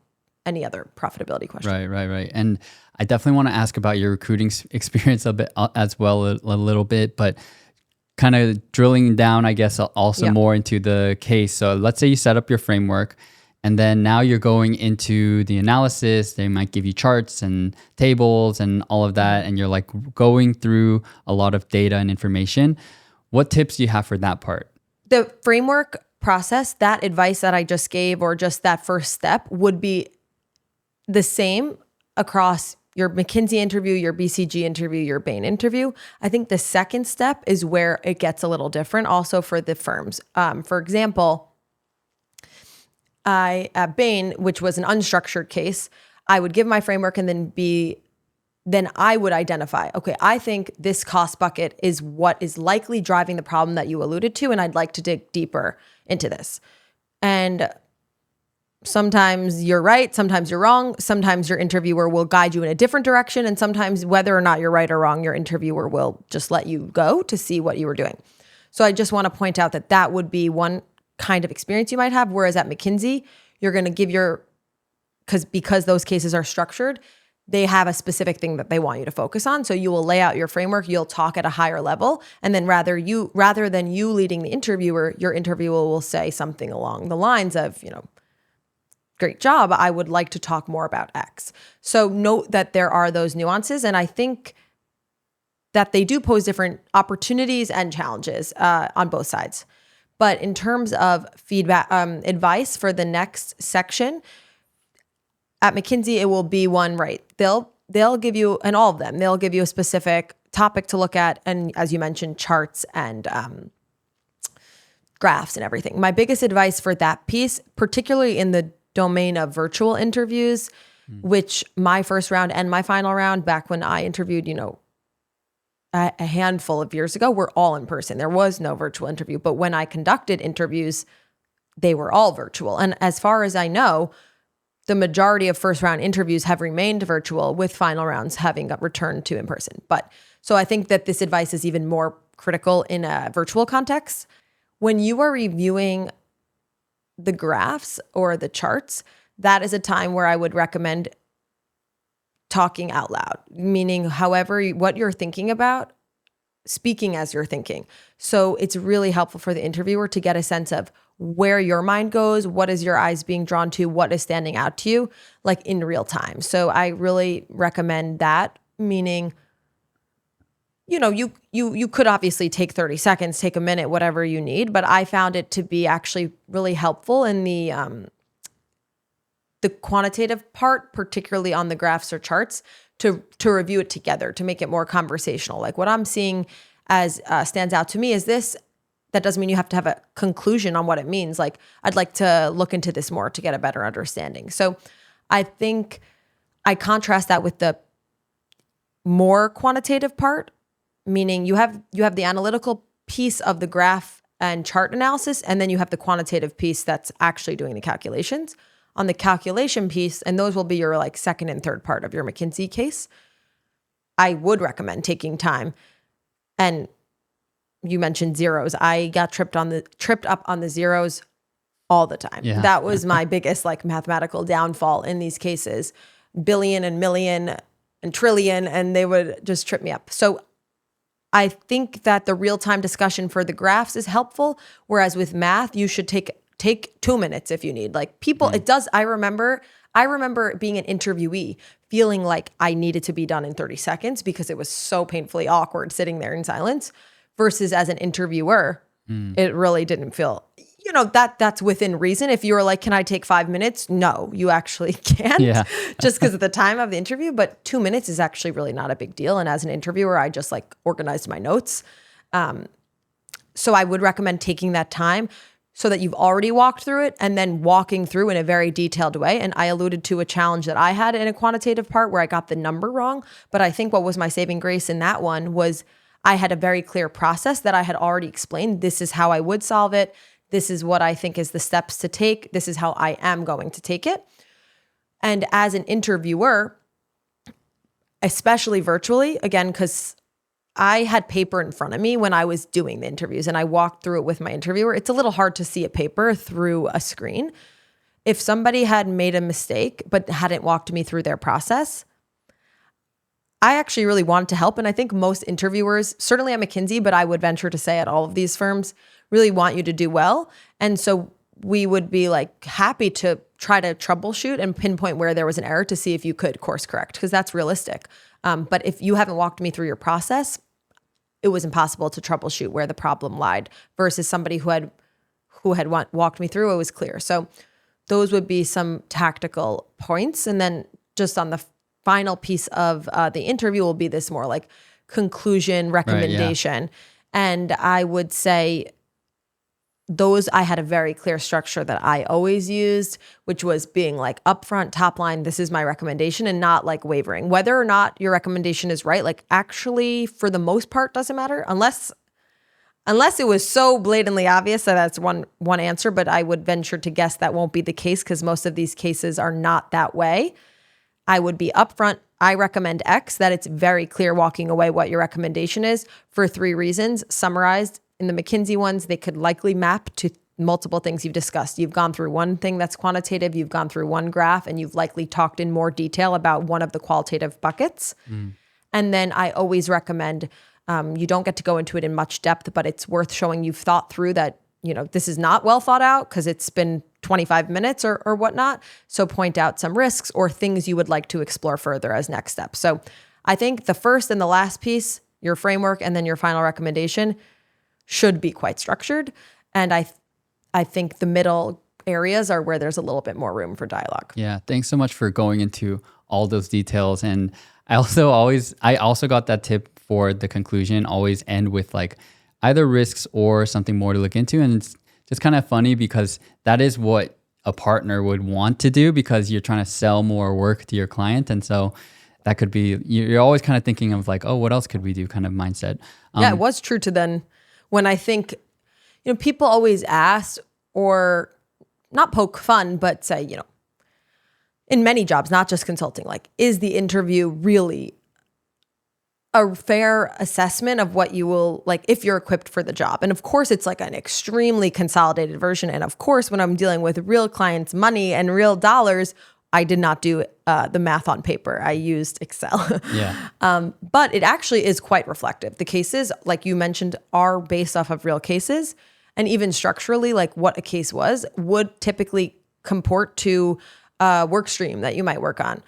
any other profitability question. Right. And I definitely want to ask about your recruiting experience a bit as well, a little bit, but kind of drilling down, I guess, also more into the case. So let's say you set up your framework and then now you're going into the analysis. They might give you charts and tables and all of that. And you're like going through a lot of data and information. What tips do you have for that part? The framework process, that advice that I just gave, or just that first step, would be the same across your McKinsey interview, your BCG interview, your Bain interview. I think the second step is where it gets a little different also for the firms. For example, at Bain, which was an unstructured case, I would give my framework and then I would identify, okay, I think this cost bucket is what is likely driving the problem that you alluded to, and I'd like to dig deeper into this. And sometimes you're right, sometimes you're wrong, sometimes your interviewer will guide you in a different direction, and sometimes whether or not you're right or wrong, your interviewer will just let you go to see what you were doing. So I just want to point out that that would be one kind of experience you might have, whereas at McKinsey, you're going to give because those cases are structured, they have a specific thing that they want you to focus on. So you will lay out your framework, you'll talk at a higher level, and then rather than you leading the interviewer, your interviewer will say something along the lines of, great job, I would like to talk more about X. So note that there are those nuances, and I think that they do pose different opportunities and challenges on both sides. But in terms of feedback, advice for the next section, at McKinsey, it will be one, right? They'll give you, and all of them, they'll give you a specific topic to look at, and as you mentioned, charts and graphs and everything. My biggest advice for that piece, particularly in the domain of virtual interviews, which my first round and my final round back when I interviewed, a handful of years ago were all in person. There was no virtual interview. But when I conducted interviews, they were all virtual. And as far as I know, the majority of first round interviews have remained virtual with final rounds having got returned to in person. But so I think that this advice is even more critical in a virtual context. When you are reviewing the graphs or the charts, that is a time where I would recommend talking out loud, meaning what you're thinking about, speaking as you're thinking. So it's really helpful for the interviewer to get a sense of where your mind goes, what is your eyes being drawn to, what is standing out to you, like in real time. So I really recommend that, meaning, you could obviously take 30 seconds, take a minute, whatever you need, but I found it to be actually really helpful in the quantitative part, particularly on the graphs or charts, to review it together, to make it more conversational. Like what I'm seeing as stands out to me is this. That doesn't mean you have to have a conclusion on what it means. Like, I'd like to look into this more to get a better understanding. So I think I contrast that with the more quantitative part, meaning you have the analytical piece of the graph and chart analysis, and then you have the quantitative piece that's actually doing the calculations. On the calculation piece, and those will be your like second and third part of your McKinsey case, I would recommend taking time. And you mentioned zeros. I got tripped up on the zeros all the time. Yeah. That was my biggest like mathematical downfall in these cases. Billion and million and trillion, and they would just trip me up. So I think that the real-time discussion for the graphs is helpful, whereas with math, you should take 2 minutes if you need. Like people, it does. I remember being an interviewee, feeling like I needed to be done in 30 seconds because it was so painfully awkward sitting there in silence, versus as an interviewer, it really didn't feel, that's within reason. If you were like, can I take 5 minutes? No, you actually can't, just because of the time of the interview. But 2 minutes is actually really not a big deal. And as an interviewer, I just like organized my notes. So I would recommend taking that time so that you've already walked through it and then walking through in a very detailed way. And I alluded to a challenge that I had in a quantitative part where I got the number wrong. But I think what was my saving grace in that one was I had a very clear process that I had already explained. This is how I would solve it. This is what I think is the steps to take. This is how I am going to take it. And as an interviewer, especially virtually, again, because I had paper in front of me when I was doing the interviews and I walked through it with my interviewer. It's a little hard to see a paper through a screen. If somebody had made a mistake but hadn't walked me through their process, I actually really wanted to help. And I think most interviewers, certainly at McKinsey, but I would venture to say at all of these firms, really want you to do well. And so we would be like happy to try to troubleshoot and pinpoint where there was an error to see if you could course correct, because that's realistic. But if you haven't walked me through your process, it was impossible to troubleshoot where the problem lied, versus somebody who had walked me through, it was clear. So those would be some tactical points. And then just on the final piece of the interview will be this more like conclusion recommendation. Right, yeah. And I would say I had a very clear structure that I always used, which was being like upfront, top line, this is my recommendation, and not like wavering. Whether or not your recommendation is right, like actually for the most part doesn't matter unless it was so blatantly obvious that that's one answer, but I would venture to guess that won't be the case because most of these cases are not that way. I would be upfront. I recommend X, that it's very clear walking away what your recommendation is for 3 reasons summarized. In the McKinsey ones, they could likely map to multiple things you've discussed. You've gone through one thing that's quantitative, you've gone through one graph, and you've likely talked in more detail about one of the qualitative buckets. And then I always recommend, you don't get to go into it in much depth, but it's worth showing you've thought through that, this is not well thought out because it's been 25 minutes or whatnot. So point out some risks or things you would like to explore further as next steps. So I think the first and the last piece, your framework, and then your final recommendation should be quite structured. And I think the middle areas are where there's a little bit more room for dialogue. Yeah, thanks so much for going into all those details. And I also got that tip for the conclusion, always end with like either risks or something more to look into. And it's just kind of funny because that is what a partner would want to do because you're trying to sell more work to your client. And so that could be, you're always kind of thinking of like, oh, what else could we do kind of mindset. Yeah, it was true to then when I think, people always ask or not poke fun, but say, in many jobs, not just consulting, like, is the interview really a fair assessment of what you will, like, if you're equipped for the job? And of course, it's like an extremely consolidated version. And of course, when I'm dealing with real clients' money and real dollars, I did not do the math on paper. I used Excel. Yeah. But it actually is quite reflective. The cases, like you mentioned, are based off of real cases. And even structurally, like what a case was, would typically comport to a work stream that you might work on.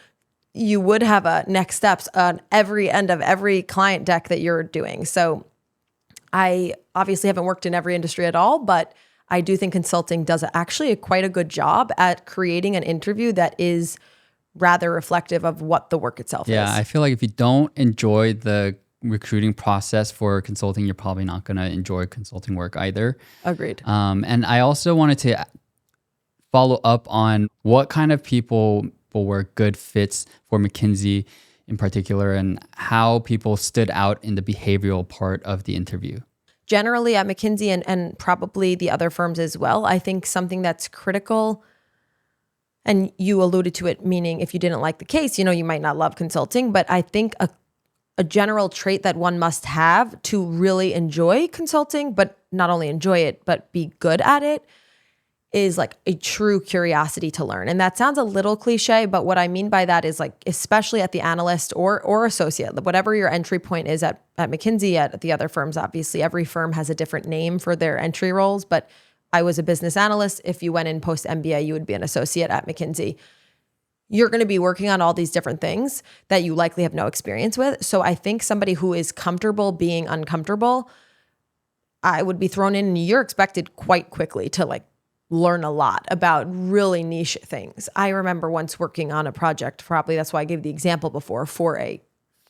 You would have a next steps on every end of every client deck that you're doing. So I obviously haven't worked in every industry at all, but I do think consulting does actually quite a good job at creating an interview that is rather reflective of what the work itself is. Yeah, I feel like if you don't enjoy the recruiting process for consulting, you're probably not going to enjoy consulting work either. Agreed. And I also wanted to follow up on what kind of people were good fits for McKinsey in particular, and how people stood out in the behavioral part of the interview. Generally at McKinsey and probably the other firms as well, I think something that's critical, and you alluded to it, meaning if you didn't like the case, you might not love consulting, but I think a general trait that one must have to really enjoy consulting, but not only enjoy it, but be good at it, is like a true curiosity to learn. And that sounds a little cliche, but what I mean by that is, like, especially at the analyst or associate, whatever your entry point is at McKinsey, at the other firms, obviously every firm has a different name for their entry roles, but I was a business analyst. If you went in post MBA, you would be an associate at McKinsey. You're going to be working on all these different things that you likely have no experience with. So I think somebody who is comfortable being uncomfortable, I would be thrown in, and you're expected quite quickly to, like, learn a lot about really niche things. I remember once working on a project, probably that's why I gave the example before, for a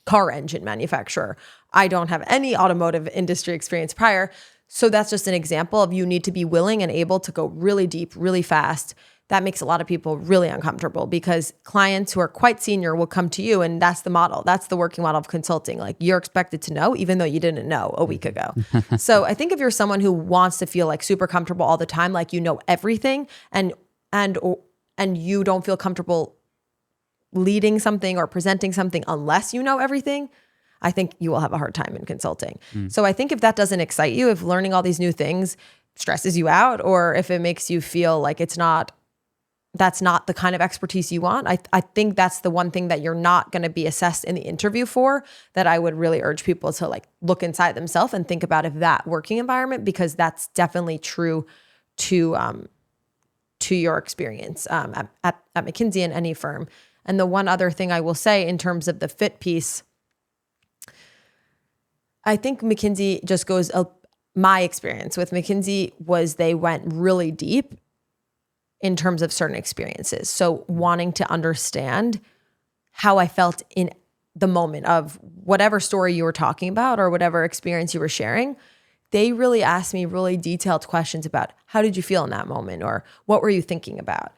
car engine manufacturer. I don't have any automotive industry experience prior. So that's just an example of, you need to be willing and able to go really deep, really fast. That makes a lot of people really uncomfortable, because clients who are quite senior will come to you, and that's the model. That's the working model of consulting. Like, you're expected to know, even though you didn't know a week ago. So I think if you're someone who wants to feel like super comfortable all the time, like you know everything, and you don't feel comfortable leading something or presenting something unless you know everything, I think you will have a hard time in consulting. So I think if that doesn't excite you, if learning all these new things stresses you out, or if it makes you feel like that's not the kind of expertise you want, I think that's the one thing that you're not going to be assessed in the interview for, that I would really urge people to, like, look inside themselves and think about if that working environment, because that's definitely true to your experience at McKinsey and any firm. And the one other thing I will say in terms of the fit piece, I think McKinsey just goes, my experience with McKinsey was they went really deep in terms of certain experiences. So wanting to understand how I felt in the moment of whatever story you were talking about or whatever experience you were sharing, they really asked me really detailed questions about, how did you feel in that moment? Or what were you thinking about?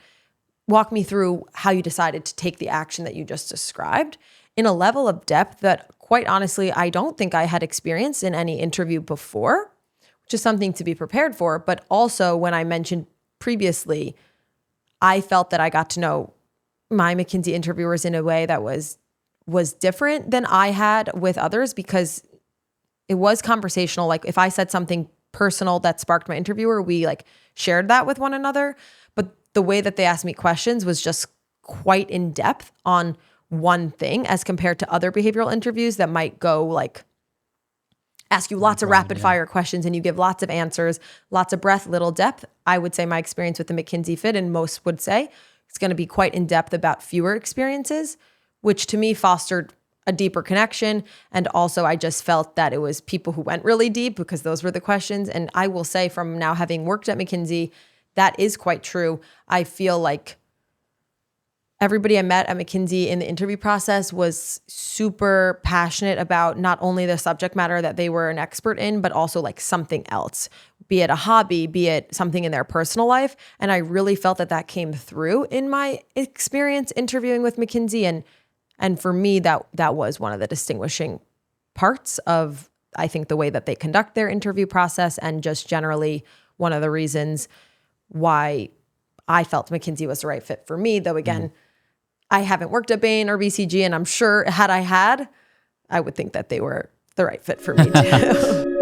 Walk me through how you decided to take the action that you just described, in a level of depth that, quite honestly, I don't think I had experienced in any interview before, which is something to be prepared for. But also, when I mentioned previously, I felt that I got to know my McKinsey interviewers in a way that was different than I had with others, because it was conversational. Like, if I said something personal that sparked my interviewer, we, like, shared that with one another. But the way that they asked me questions was just quite in depth on one thing, as compared to other behavioral interviews that might go, like, ask you lots of rapid fire questions and you give lots of answers, lots of breadth, little depth. I would say my experience with the McKinsey fit, and most would say it's going to be quite in depth about fewer experiences, which to me fostered a deeper connection. And also, I just felt that it was people who went really deep, because those were the questions. And I will say, from now having worked at McKinsey, that is quite true. I feel like everybody I met at McKinsey in the interview process was super passionate about not only the subject matter that they were an expert in, but also like something else, be it a hobby, be it something in their personal life. And I really felt that came through in my experience interviewing with McKinsey. And for me, that was one of the distinguishing parts of, I think, the way that they conduct their interview process, and just generally one of the reasons why I felt McKinsey was the right fit for me. Though again, I haven't worked at Bain or BCG, and I'm sure had I had, I would think that they were the right fit for me too.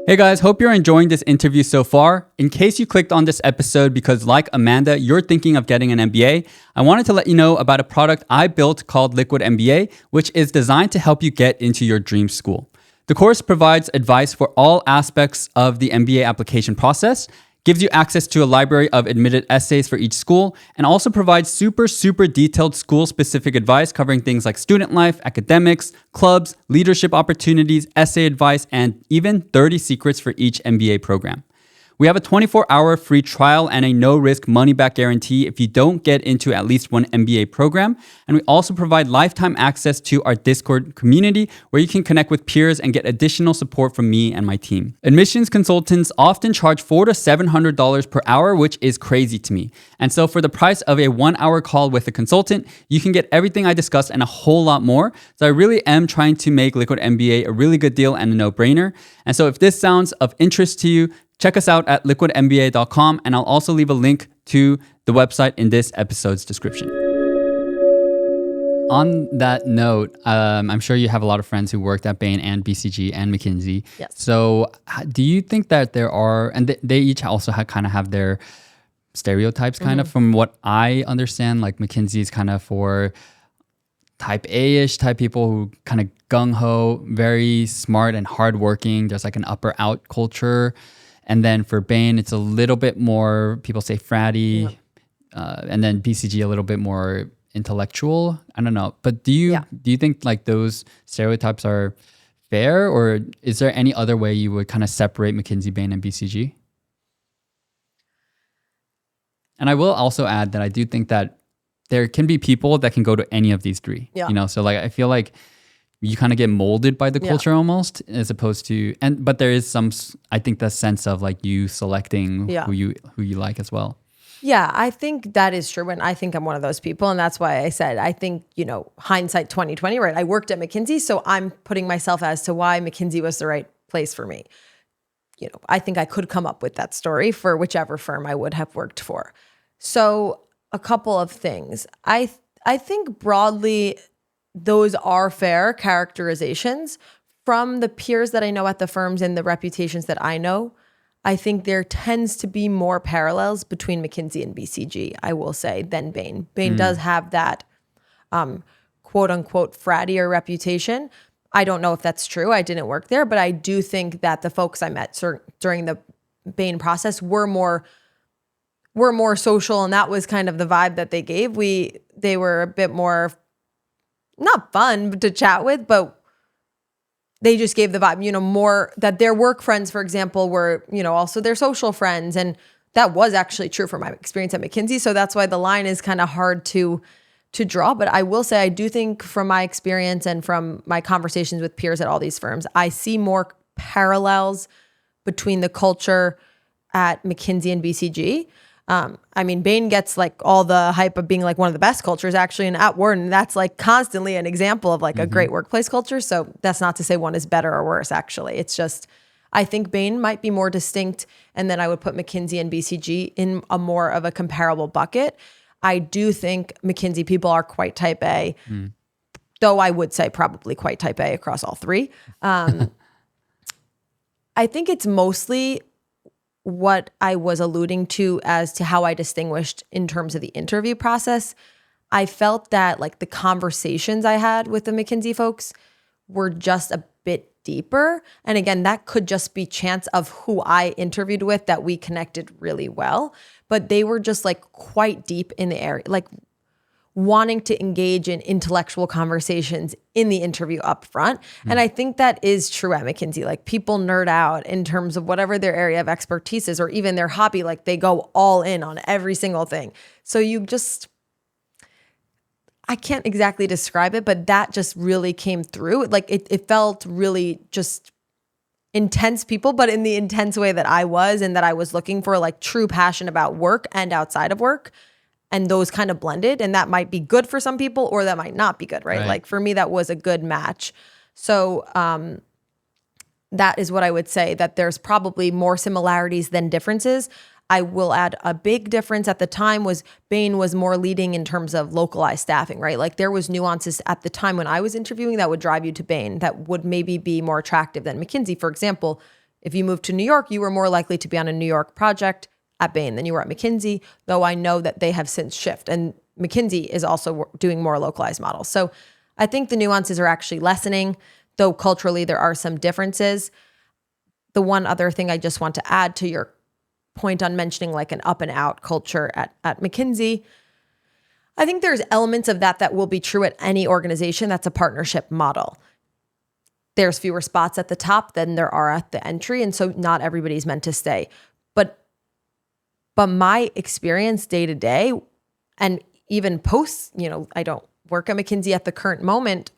Hey guys, hope you're enjoying this interview so far. In case you clicked on this episode because, like Amanda, you're thinking of getting an MBA, I wanted to let you know about a product I built called Liquid MBA, which is designed to help you get into your dream school. The course provides advice for all aspects of the MBA application process, gives you access to a library of admitted essays for each school, and also provides super detailed school-specific advice covering things like student life, academics, clubs, leadership opportunities, essay advice, and even 30 secrets for each MBA program. We have a 24-hour free trial and a no-risk money-back guarantee if you don't get into at least one MBA program. And we also provide lifetime access to our Discord community where you can connect with peers and get additional support from me and my team. Admissions consultants often charge $400 to $700 per hour, which is crazy to me. And so for the price of a 1-hour call with a consultant, you can get everything I discussed and a whole lot more. So I really am trying to make Liquid MBA a really good deal and a no-brainer. And so if this sounds of interest to you, check us out at liquidmba.com, and I'll also leave a link to the website in this episode's description. On that note, I'm sure you have a lot of friends who worked at Bain and BCG and McKinsey. Yes. So do you think that there are, and they each also kind of have their stereotypes kind of, from what I understand, like McKinsey is kind of for type A-ish type people who kind of gung-ho, very smart and hardworking. There's like an upper out culture. And then for Bain, it's a little bit more, people say fratty, and then BCG a little bit more intellectual. I don't know. But do you think like those stereotypes are fair, or is there any other way you would kind of separate McKinsey, Bain, and BCG? And I will also add that I do think that there can be people that can go to any of these three. Yeah. You know, so like I feel like you kind of get molded by the culture almost, as opposed to, but there is some, I think, the sense of like you selecting who you like as well. Yeah, I think that is true. And I think I'm one of those people. And that's why I said, I think, hindsight 2020, right? I worked at McKinsey, so I'm putting myself as to why McKinsey was the right place for me. I think I could come up with that story for whichever firm I would have worked for. So a couple of things. I think broadly, those are fair characterizations from the peers that I know at the firms and the reputations that I know. I think there tends to be more parallels between McKinsey and BCG, I will say, than Bain. Bain does have that quote unquote frattier reputation. I don't know if that's true. I didn't work there, but I do think that the folks I met during the Bain process were more social, and that was kind of the vibe that they gave. They were a bit more, not fun to chat with, but they just gave the vibe, more that their work friends, for example, were, also their social friends. And that was actually true for my experience at McKinsey. So that's why the line is kind of hard to draw. But I will say, I do think from my experience and from my conversations with peers at all these firms, I see more parallels between the culture at McKinsey and BCG. Bain gets like all the hype of being like one of the best cultures actually, and at Wharton, that's like constantly an example of like a great workplace culture. So that's not to say one is better or worse, actually. It's just, I think Bain might be more distinct, and then I would put McKinsey and BCG in a more of a comparable bucket. I do think McKinsey people are quite type A, though I would say probably quite type A across all three. I think it's mostly what I was alluding to as to how I distinguished in terms of the interview process. I felt that like the conversations I had with the McKinsey folks were just a bit deeper. And again, that could just be chance of who I interviewed with, that we connected really well, but they were just like quite deep in the area, like wanting to engage in intellectual conversations in the interview up front. And I think that is true at McKinsey. Like people nerd out in terms of whatever their area of expertise is, or even their hobby. Like they go all in on every single thing. So you just, I can't exactly describe it, but that just really came through. Like it felt really just intense people, but in the intense way that I was, and that I was looking for, like true passion about work and outside of work. And those kind of blended, and that might be good for some people or that might not be good, right? Like for me, that was a good match. So that is what I would say, that there's probably more similarities than differences. I will add a big difference at the time was Bain was more leading in terms of localized staffing, right? Like there was nuances at the time when I was interviewing that would drive you to Bain that would maybe be more attractive than McKinsey. For example, if you moved to New York, you were more likely to be on a New York project at Bain than you were at McKinsey, though I know that they have since shifted. And McKinsey is also doing more localized models. So I think the nuances are actually lessening, though culturally there are some differences. The one other thing I just want to add to your point on mentioning like an up and out culture at McKinsey, I think there's elements of that will be true at any organization that's a partnership model. There's fewer spots at the top than there are at the entry, and so not everybody's meant to stay. But my experience day to day, and even post, I don't work at McKinsey at the current moment,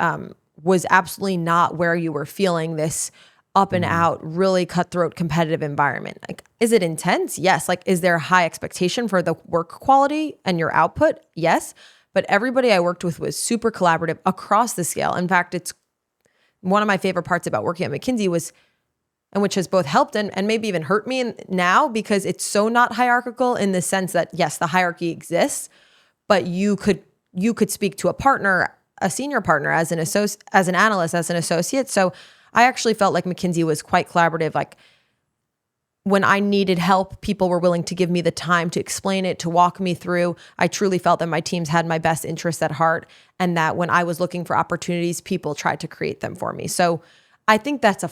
was absolutely not where you were feeling this up and out, really cutthroat competitive environment. Like, is it intense? Yes. Like, is there a high expectation for the work quality and your output? Yes. But everybody I worked with was super collaborative across the scale. In fact, it's one of my favorite parts about working at McKinsey was, and which has both helped and maybe even hurt me now, because it's so not hierarchical in the sense that, yes, the hierarchy exists, but you could speak to a partner, a senior partner as an analyst, as an associate. So I actually felt like McKinsey was quite collaborative. Like when I needed help, people were willing to give me the time to explain it, to walk me through. I truly felt that my teams had my best interests at heart, and that when I was looking for opportunities, people tried to create them for me. So I think that's a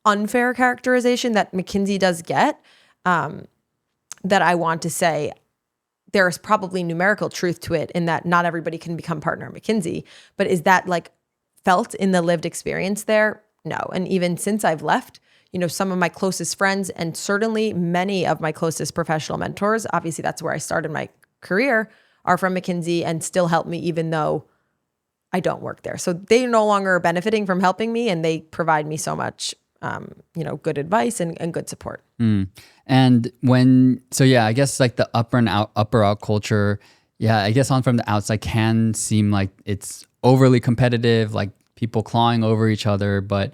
unfair characterization that McKinsey does get, that I want to say there's probably numerical truth to it in that not everybody can become partner at McKinsey. But is that like felt in the lived experience there? No. And even since I've left, some of my closest friends and certainly many of my closest professional mentors, obviously that's where I started my career, are from McKinsey and still help me even though I don't work there. So they no longer are benefiting from helping me, and they provide me so much good advice and good support. And I guess like the upper out culture, I guess on from the outside can seem like it's overly competitive, like people clawing over each other. But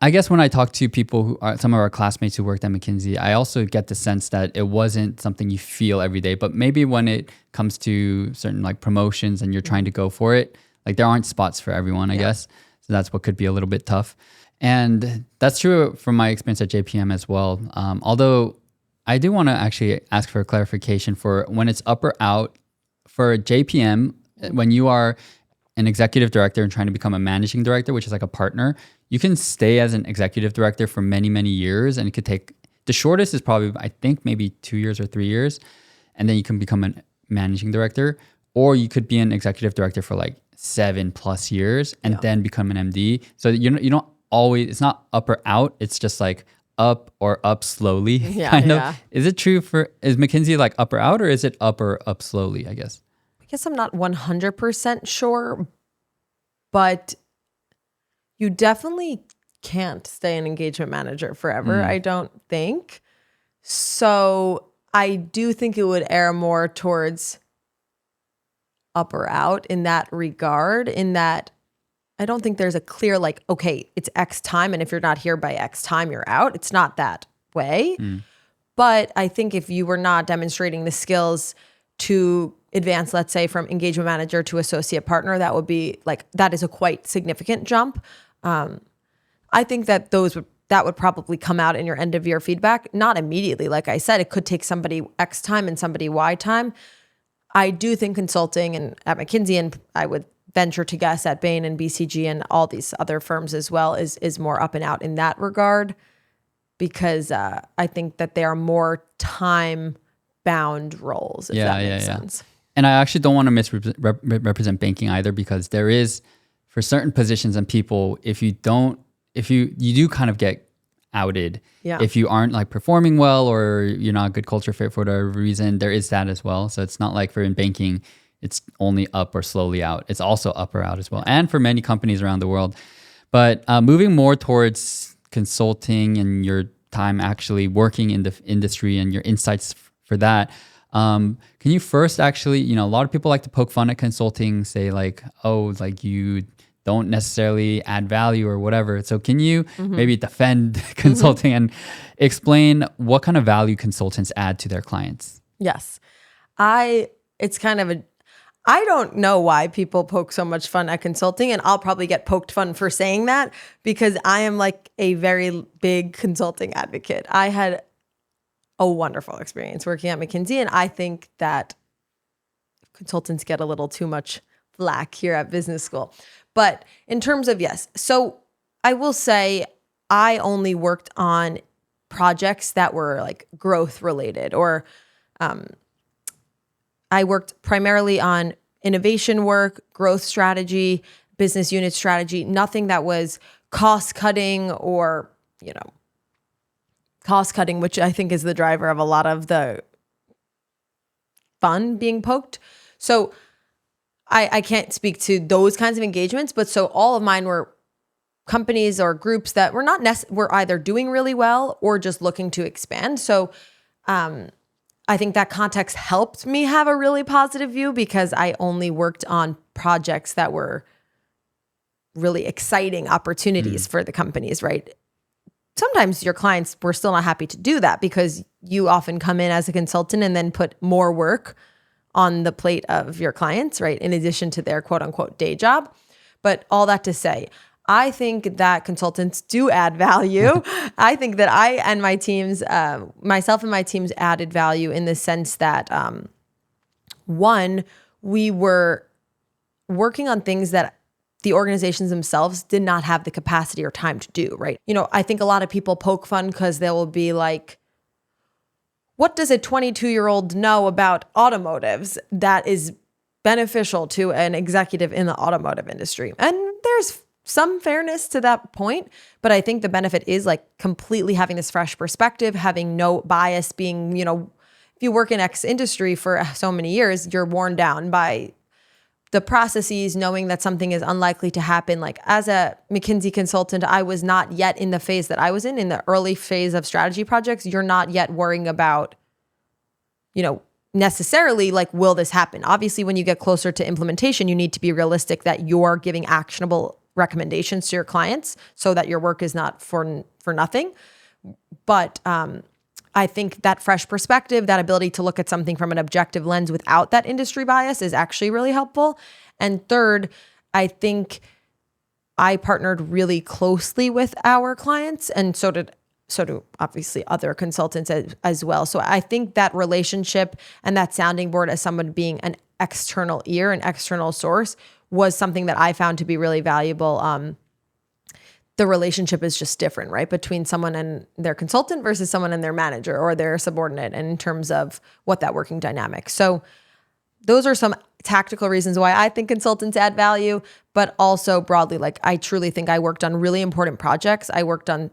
I guess when I talk to people who are some of our classmates who worked at McKinsey, I also get the sense that it wasn't something you feel every day, but maybe when it comes to certain like promotions and you're trying to go for it, like there aren't spots for everyone, I guess. So that's what could be a little bit tough. And that's true from my experience at JPM as well. Although I do want to actually ask for a clarification for when it's up or out for JPM, when you are an executive director and trying to become a managing director, which is like a partner, you can stay as an executive director for many, many years. And it could take, the shortest is probably, I think maybe 2 years or 3 years. And then you can become a managing director, or you could be an executive director for like 7+ years and then become an MD. So you don't always, it's not up or out. It's just like up or up slowly. Kind of. Is it true is McKinsey like up or out, or is it up or up slowly, I guess? I guess I'm not 100% sure, but you definitely can't stay an engagement manager forever, I don't think. So I do think it would err more towards up or out in that regard, in that I don't think there's a clear like, okay, it's X time, and if you're not here by X time, you're out. It's not that way. But I think if you were not demonstrating the skills to advance, let's say, from engagement manager to associate partner, that would be like, that is a quite significant jump. I think that that would probably come out in your end of year feedback, not immediately. Like I said, it could take somebody X time and somebody Y time. I do think consulting and at McKinsey, and I would venture to guess at Bain and BCG and all these other firms as well, is more up and out in that regard, because I think that they are more time-bound roles, if that makes sense. And I actually don't want to misrepresent banking either, because there is, for certain positions and people, if you do kind of get outed. If you aren't like performing well, or you're not a good culture fit for whatever reason, there is that as well. So it's not like for in banking, it's only up or slowly out. It's also up or out as well. And for many companies around the world. But moving more towards consulting and your time actually working in the industry and your insights for that, can you first actually, a lot of people like to poke fun at consulting, say like, oh, like you don't necessarily add value or whatever. So can you maybe defend consulting and explain what kind of value consultants add to their clients? Yes. It's kind of I don't know why people poke so much fun at consulting, and I'll probably get poked fun for saying that because I am like a very big consulting advocate. I had a wonderful experience working at McKinsey, and I think that consultants get a little too much flack here at business school. But in terms of, yes, so I will say I only worked on projects that were like growth related, or I worked primarily on innovation work, growth strategy, business unit strategy, nothing that was cost cutting or, cost cutting, which I think is the driver of a lot of the fun being poked. So I can't speak to those kinds of engagements, but so all of mine were companies or groups that were were either doing really well or just looking to expand. So I think that context helped me have a really positive view because I only worked on projects that were really exciting opportunities for the companies, right? Sometimes your clients were still not happy to do that because you often come in as a consultant and then put more work on the plate of your clients, right? In addition to their quote unquote day job. But all that to say, I think that consultants do add value. I think that I and my teams, myself and my teams added value in the sense that, one, we were working on things that the organizations themselves did not have the capacity or time to do, right? I think a lot of people poke fun because they will be like, what does a 22-year-old know about automotives that is beneficial to an executive in the automotive industry? And there's some fairness to that point, but I think the benefit is like completely having this fresh perspective, having no bias, being, if you work in X industry for so many years, you're worn down by the processes, knowing that something is unlikely to happen. Like as a McKinsey consultant, I was not yet in the phase that I was in the early phase of strategy projects. You're not yet worrying about, necessarily like, will this happen? Obviously, when you get closer to implementation, you need to be realistic that you're giving actionable recommendations to your clients so that your work is not for nothing. But I think that fresh perspective, that ability to look at something from an objective lens without that industry bias is actually really helpful. And third, I think I partnered really closely with our clients, and so do obviously other consultants as well. So I think that relationship and that sounding board as someone being an external ear, an external source, was something that I found to be really valuable. The relationship is just different, right? Between someone and their consultant versus someone and their manager or their subordinate, and in terms of what that working dynamic. So those are some tactical reasons why I think consultants add value, but also broadly, like I truly think I worked on really important projects. I worked on,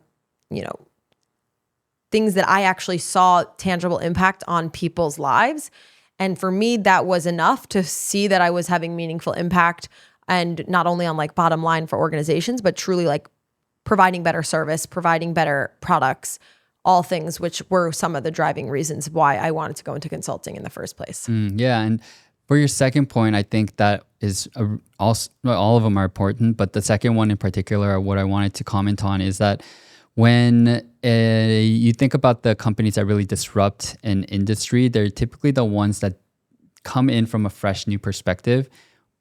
things that I actually saw tangible impact on people's lives. And for me, that was enough to see that I was having meaningful impact, and not only on like bottom line for organizations, but truly like providing better service, providing better products, all things which were some of the driving reasons why I wanted to go into consulting in the first place. Yeah. And for your second point, I think that is all of them are important, but the second one in particular, what I wanted to comment on is that when you think about the companies that really disrupt an industry, they're typically the ones that come in from a fresh new perspective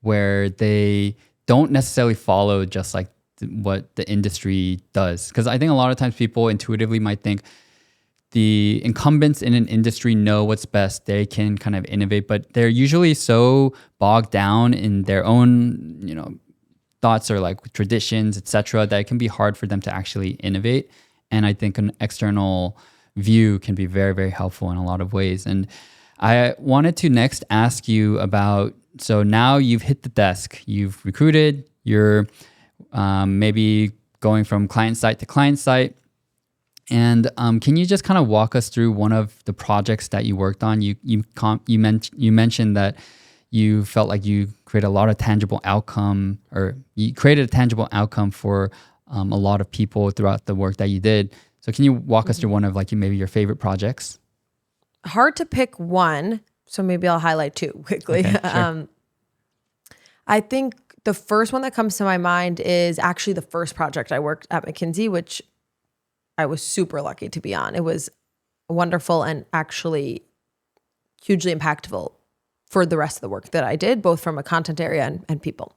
where they don't necessarily follow just like what the industry does. Because I think a lot of times people intuitively might think the incumbents in an industry know what's best, they can kind of innovate, but they're usually so bogged down in their own, thoughts or like traditions, etc., that it can be hard for them to actually innovate. And I think an external view can be very, very helpful in a lot of ways. And I wanted to next ask you about, so now you've hit the desk, you've recruited, you're maybe going from client site to client site. And can you just kind of walk us through one of the projects that you worked on? You mentioned that you felt like you created a lot of tangible outcome, or you created a tangible outcome for a lot of people throughout the work that you did. So can you walk us through one of like maybe your favorite projects? Hard to pick one, so maybe I'll highlight two quickly. Okay, sure. I think the first one that comes to my mind is actually the first project I worked at McKinsey, which I was super lucky to be on. It was wonderful and actually hugely impactful for the rest of the work that I did, both from a content area and people.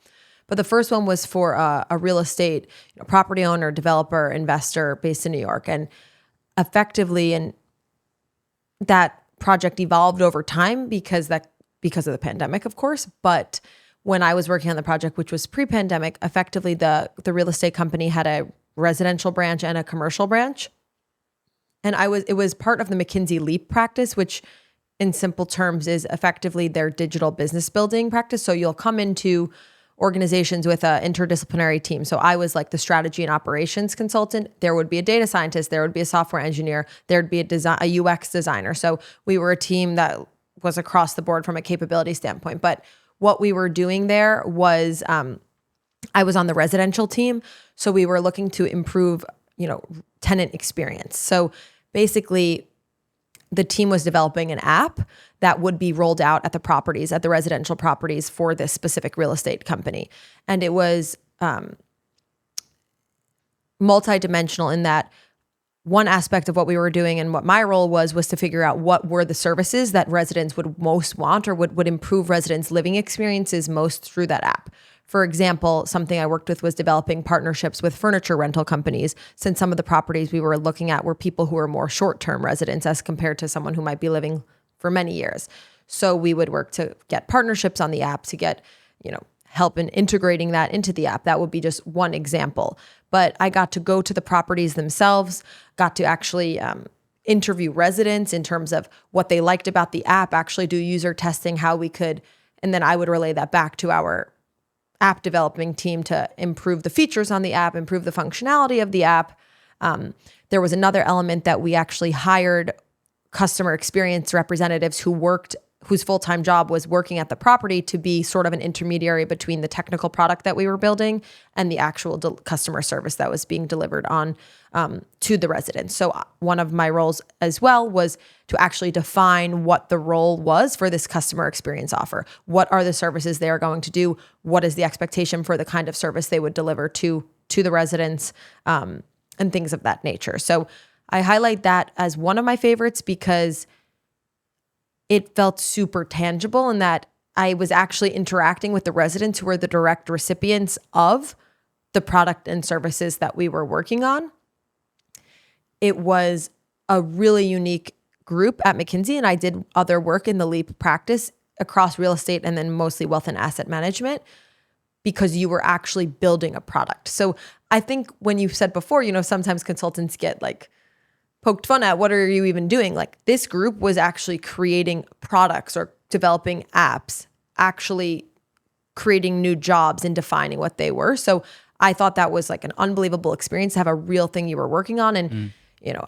But the first one was for a real estate property owner, developer, investor based in New York. And effectively, and that project evolved over time because of the pandemic, of course. But when I was working on the project, which was pre-pandemic, effectively the real estate company had a residential branch and a commercial branch. And it was part of the McKinsey LEAP practice, which in simple terms is effectively their digital business building practice. So you'll come into organizations with an interdisciplinary team. So I was like the strategy and operations consultant. There would be a data scientist, there would be a software engineer, there'd be a UX designer. So we were a team that was across the board from a capability standpoint. But what we were doing there was, I was on the residential team. So we were looking to improve, tenant experience. So basically, the team was developing an app that would be rolled out at the residential properties for this specific real estate company. And it was multidimensional in that one aspect of what we were doing and what my role was to figure out what were the services that residents would most want or would improve residents' living experiences most through that app. For example, something I worked with was developing partnerships with furniture rental companies, since some of the properties we were looking at were people who were more short-term residents as compared to someone who might be living for many years. So we would work to get partnerships on the app, to get, help in integrating that into the app. That would be just one example. But I got to go to the properties themselves, got to actually interview residents in terms of what they liked about the app, actually do user testing, how we could, and then I would relay that back to our app developing team to improve the features on the app, improve the functionality of the app. There was another element that we actually hired customer experience representatives whose full-time job was working at the property to be sort of an intermediary between the technical product that we were building and the actual customer service that was being delivered on to the residents. So one of my roles as well was to actually define what the role was for this customer experience offer. What are the services they are going to do? What is the expectation for the kind of service they would deliver to the residents, and things of that nature. So I highlight that as one of my favorites because it felt super tangible in that I was actually interacting with the residents who were the direct recipients of the product and services that we were working on. It was a really unique group at McKinsey, and I did other work in the LEAP practice across real estate and then mostly wealth and asset management because you were actually building a product. So I think when you said before, sometimes consultants get like poked fun at, what are you even doing? Like this group was actually creating products or developing apps, actually creating new jobs and defining what they were. So I thought that was like an unbelievable experience to have a real thing you were working on. And,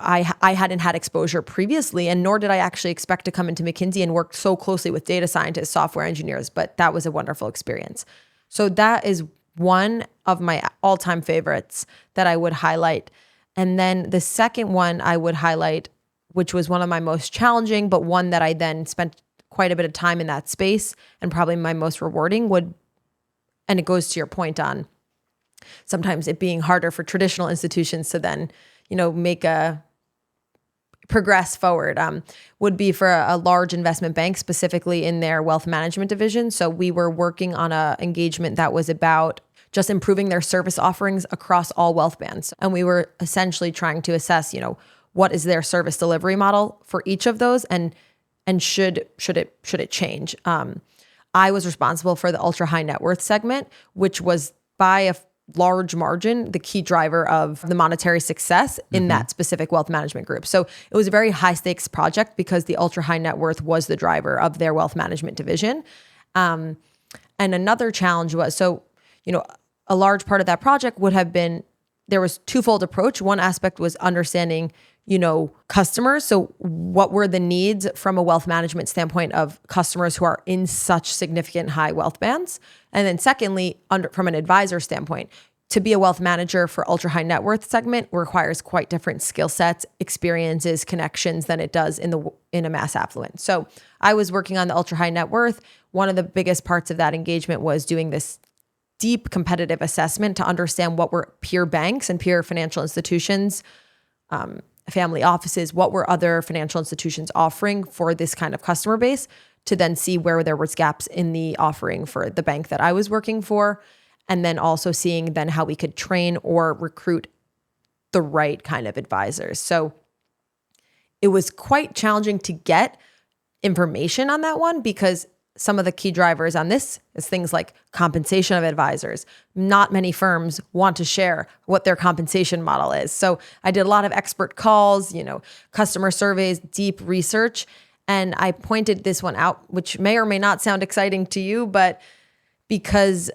I hadn't had exposure previously, and nor did I actually expect to come into McKinsey and work so closely with data scientists, software engineers, but that was a wonderful experience. So that is one of my all-time favorites that I would highlight. And then the second one I would highlight, which was one of my most challenging, but one that I then spent quite a bit of time in that space and probably my most rewarding and it goes to your point on sometimes it being harder for traditional institutions to then, progress forward, would be for a large investment bank, specifically in their wealth management division. So we were working on an engagement that was about just improving their service offerings across all wealth bands. And we were essentially trying to assess, what is their service delivery model for each of those and should it change? I was responsible for the ultra high net worth segment, which was by a large margin the key driver of the monetary success in that specific wealth management group. So it was a very high stakes project because the ultra high net worth was the driver of their wealth management division. And another challenge was, a large part of that project would have been there was twofold approach. One aspect was understanding, customers. So what were the needs from a wealth management standpoint of customers who are in such significant high wealth bands? And then secondly, from an advisor standpoint, to be a wealth manager for ultra high net worth segment requires quite different skill sets, experiences, connections than it does in a mass affluent. So I was working on the ultra high net worth. One of the biggest parts of that engagement was doing this deep competitive assessment to understand what were peer banks and peer financial institutions, family offices, what were other financial institutions offering for this kind of customer base, to then see where there was gaps in the offering for the bank that I was working for. And then also seeing then how we could train or recruit the right kind of advisors. So it was quite challenging to get information on that one, because some of the key drivers on this is things like compensation of advisors. Not many firms want to share what their compensation model is. So I did a lot of expert calls, customer surveys, deep research. And I pointed this one out, which may or may not sound exciting to you, but because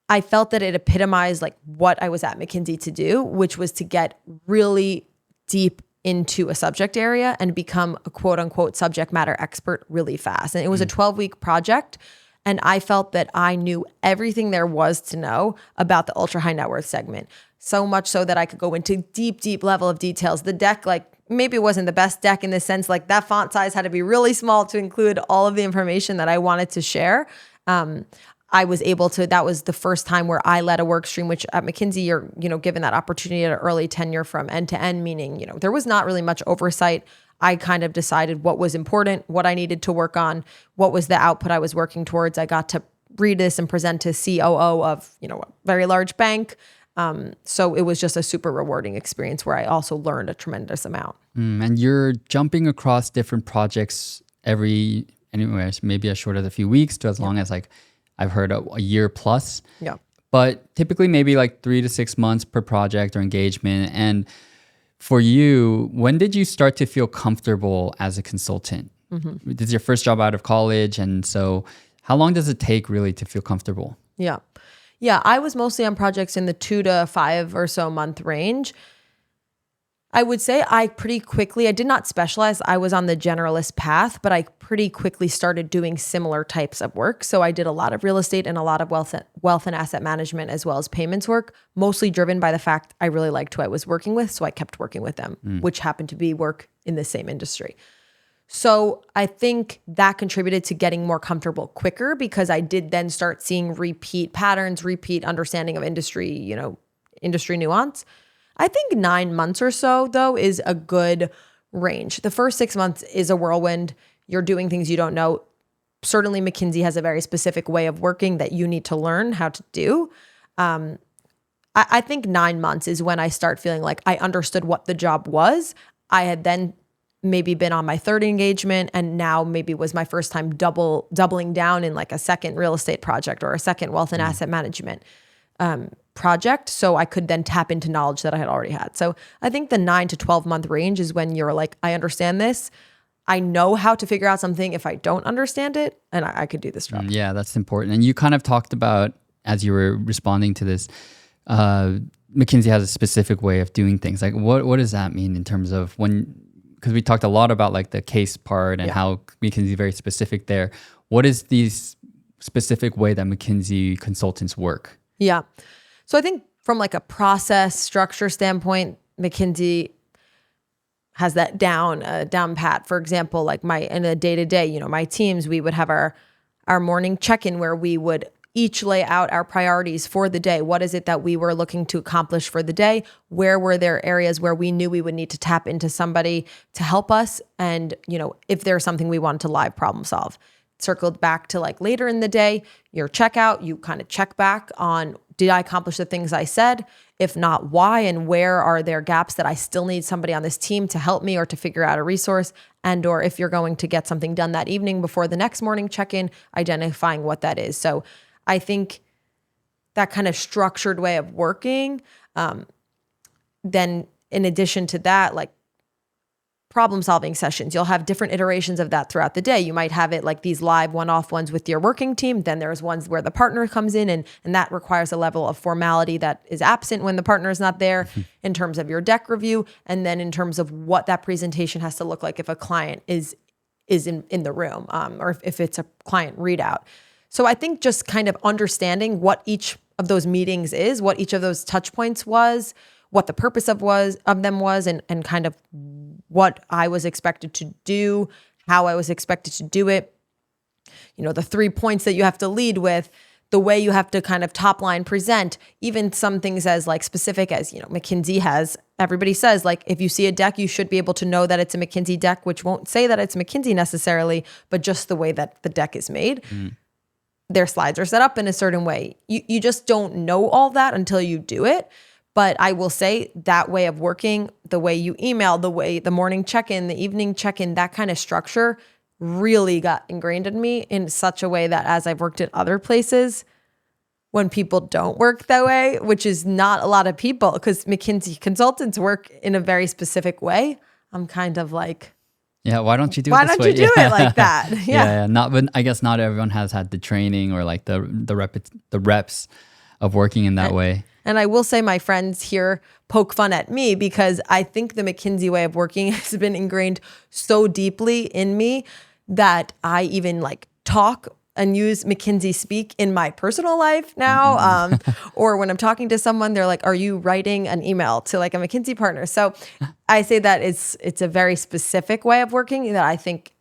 I felt that it epitomized like what I was at McKinsey to do, which was to get really deep into a subject area and become a quote unquote subject matter expert really fast. And it was a 12-week project. And I felt that I knew everything there was to know about the ultra high net worth segment. So much so that I could go into deep level of details. The deck, maybe it wasn't the best deck in the sense, that font size had to be really small to include all of the information that I wanted to share. I was able to, that was the first time where I led a work stream, which at McKinsey, you're, given that opportunity at an early tenure from end to end, meaning, there was not really much oversight. I kind of decided what was important, what I needed to work on, what was the output I was working towards. I got to read this and present to COO of, a very large bank. So it was just a super rewarding experience where I also learned a tremendous amount. And you're jumping across different projects anyways, maybe as short as a few weeks to as long as I've heard a year plus. Yeah. But typically maybe 3 to 6 months per project or engagement. And for you, when did you start to feel comfortable as a consultant? Mm-hmm. This is your first job out of college. And so how long does it take really to feel comfortable? Yeah. Yeah. I was mostly on projects in the 2 to 5 or so month range. I would say I did not specialize. I was on the generalist path, but I pretty quickly started doing similar types of work. So I did a lot of real estate and a lot of wealth and asset management, as well as payments work, mostly driven by the fact I really liked who I was working with. So I kept working with them, which happened to be work in the same industry. So I think that contributed to getting more comfortable quicker, because I did then start seeing repeat patterns, repeat understanding of industry, industry nuance. I think 9 months or so, though, is a good range. The first 6 months is a whirlwind. You're doing things you don't know. Certainly, McKinsey has a very specific way of working that you need to learn how to do. I think 9 months is when I start feeling like I understood what the job was. I had then maybe been on my third engagement, and now maybe was my first time doubling down in a second real estate project or a second wealth and asset management project. So I could then tap into knowledge that I had already had. So I think the 9 to 12 month range is when you're I understand this. I know how to figure out something if I don't understand it, and I could do this job. Yeah, that's important. And you kind of talked about, as you were responding to this, McKinsey has a specific way of doing things. What does that mean in terms of because we talked a lot about the case part and how McKinsey is very specific there. What is the specific way that McKinsey consultants work? Yeah. So I think from a process structure standpoint, McKinsey has that down pat. For example, in a day-to-day, my teams, we would have our morning check-in where we would each lay out our priorities for the day. What is it that we were looking to accomplish for the day? Where were there areas where we knew we would need to tap into somebody to help us? And, if there's something we wanted to live problem solve. Circled back to later in the day, your checkout, you kind of check back on, did I accomplish the things I said? If not, why? And where are there gaps that I still need somebody on this team to help me or to figure out a resource? And or if you're going to get something done that evening before the next morning check-in, identifying what that is. So I think that kind of structured way of working, then in addition to that, problem solving sessions. You'll have different iterations of that throughout the day. You might have it like these live one-off ones with your working team. Then there's ones where the partner comes in and that requires a level of formality that is absent when the partner is not there in terms of your deck review. And then in terms of what that presentation has to look like if a client is in the room, or if it's a client readout. So I think just kind of understanding what each of those meetings is, what each of those touch points was, what the purpose of them was, and kind of what I was expected to do, how I was expected to do it. The 3 points that you have to lead with, the way you have to kind of top line present, even some things as like specific as, McKinsey has, everybody says like, if you see a deck, you should be able to know that it's a McKinsey deck, which won't say that it's McKinsey necessarily, but just the way that the deck is made. Their slides are set up in a certain way. You just don't know all that until you do it. But I will say that way of working, the way you email, the morning check-in, the evening check-in, that kind of structure really got ingrained in me in such a way that as I've worked at other places, when people don't work that way, which is not a lot of people, because McKinsey consultants work in a very specific way, I'm kind of like, yeah, why don't you do it this way? Why don't you do it like that? Yeah. But I guess not everyone has had the training or like the reps of working in that way. And I will say my friends here poke fun at me because I think the McKinsey way of working has been ingrained so deeply in me that I even like talk and use McKinsey speak in my personal life now. Or when I'm talking to someone, they're like, are you writing an email to like a McKinsey partner? So I say that it's a very specific way of working that I think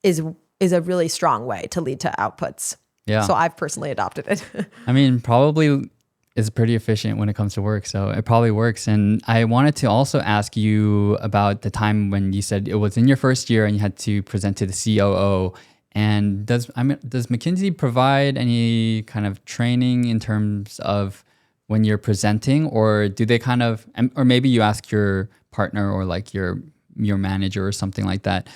is a really strong way to lead to outputs. Yeah. So I've personally adopted it. I mean, probably is pretty efficient when it comes to work. So it probably works. And I wanted to also ask you about the time when you said it was in your first year and you had to present to the COO. And does McKinsey provide any kind of training in terms of when you're presenting, or do they kind of, or maybe you ask your partner or like your manager or something like that?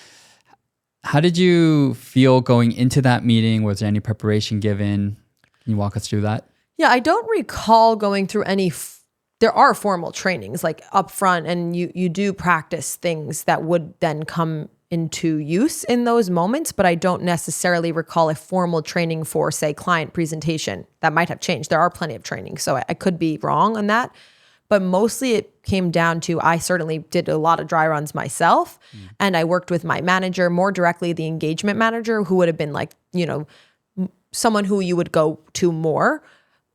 How did you feel going into that meeting? Was there any preparation given? Can you walk us through that? Yeah, I don't recall going through any. There are formal trainings like upfront, and you do practice things that would then come into use in those moments, but I don't necessarily recall a formal training for, say, client presentation. That might have changed. There are plenty of trainings, so I could be wrong on that. But mostly it came down to, I certainly did a lot of dry runs myself, and I worked with my manager, more directly the engagement manager, who would have been like, someone who you would go to more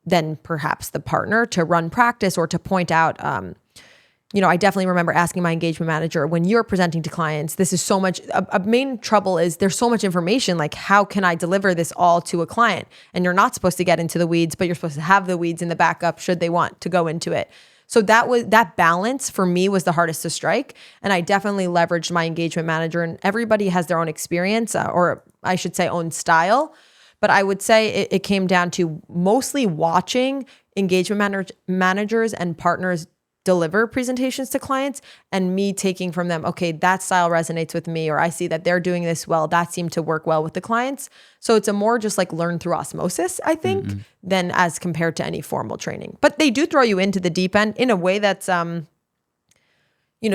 than perhaps the partner to run practice or to point out. I definitely remember asking my engagement manager, when you're presenting to clients, this is so much, a main trouble is there's so much information, like how can I deliver this all to a client? And you're not supposed to get into the weeds, but you're supposed to have the weeds in the backup should they want to go into it. So that balance for me was the hardest to strike. And I definitely leveraged my engagement manager, and everybody has their own experience, or I should say own style. But I would say it came down to mostly watching engagement managers and partners deliver presentations to clients, and me taking from them, okay, that style resonates with me, or I see that they're doing this well, that seemed to work well with the clients. So it's a more just like learn through osmosis, I think, than as compared to any formal training. But they do throw you into the deep end in a way that's,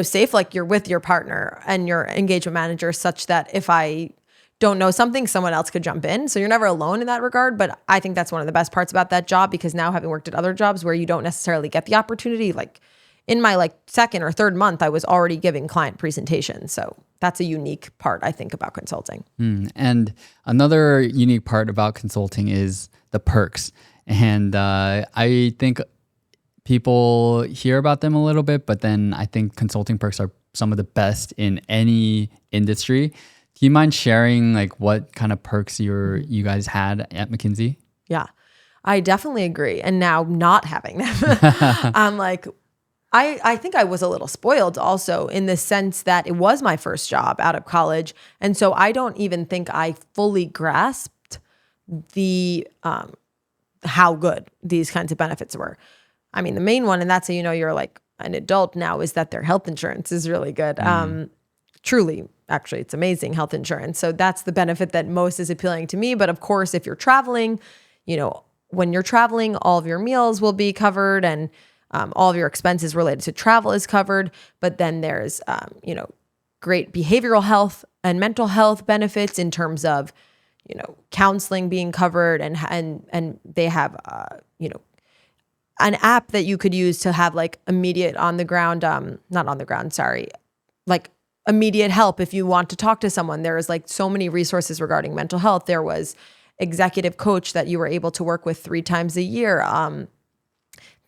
safe, like you're with your partner and your engagement manager, such that if I don't know something, someone else could jump in. So you're never alone in that regard. But I think that's one of the best parts about that job, because now having worked at other jobs where you don't necessarily get the opportunity, like in my second or third month, I was already giving client presentations. So that's a unique part, I think, about consulting. And another unique part about consulting is the perks. And I think people hear about them a little bit, but then I think consulting perks are some of the best in any industry. Do you mind sharing what kind of perks you guys had at McKinsey? Yeah, I definitely agree. And now not having them, I'm like, I think I was a little spoiled also in the sense that it was my first job out of college. And so I don't even think I fully grasped the how good these kinds of benefits were. I mean, the main one, and that's how you're like an adult now, is that their health insurance is really good. Truly, actually, it's amazing health insurance. So that's the benefit that most is appealing to me. But of course, if you're traveling, when you're traveling, all of your meals will be covered, and all of your expenses related to travel is covered. But then there's, great behavioral health and mental health benefits in terms of, counseling being covered, and they have, an app that you could use to have like immediate like immediate help if you want to talk to someone. There is like so many resources regarding mental health. There was executive coach that you were able to work with 3 times a year.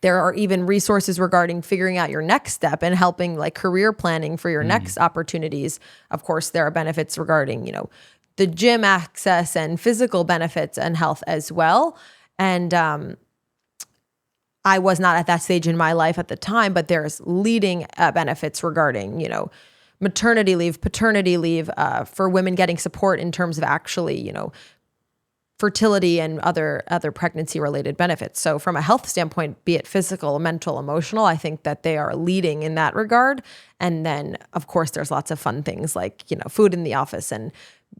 There are even resources regarding figuring out your next step and helping like career planning for your next opportunities. Of course, there are benefits regarding, the gym access and physical benefits and health as well. And I was not at that stage in my life at the time, but there's leading benefits regarding, maternity leave, paternity leave, for women getting support in terms of actually, fertility and other pregnancy related benefits. So from a health standpoint, be it physical, mental, emotional, I think that they are leading in that regard. And then of course there's lots of fun things like, food in the office and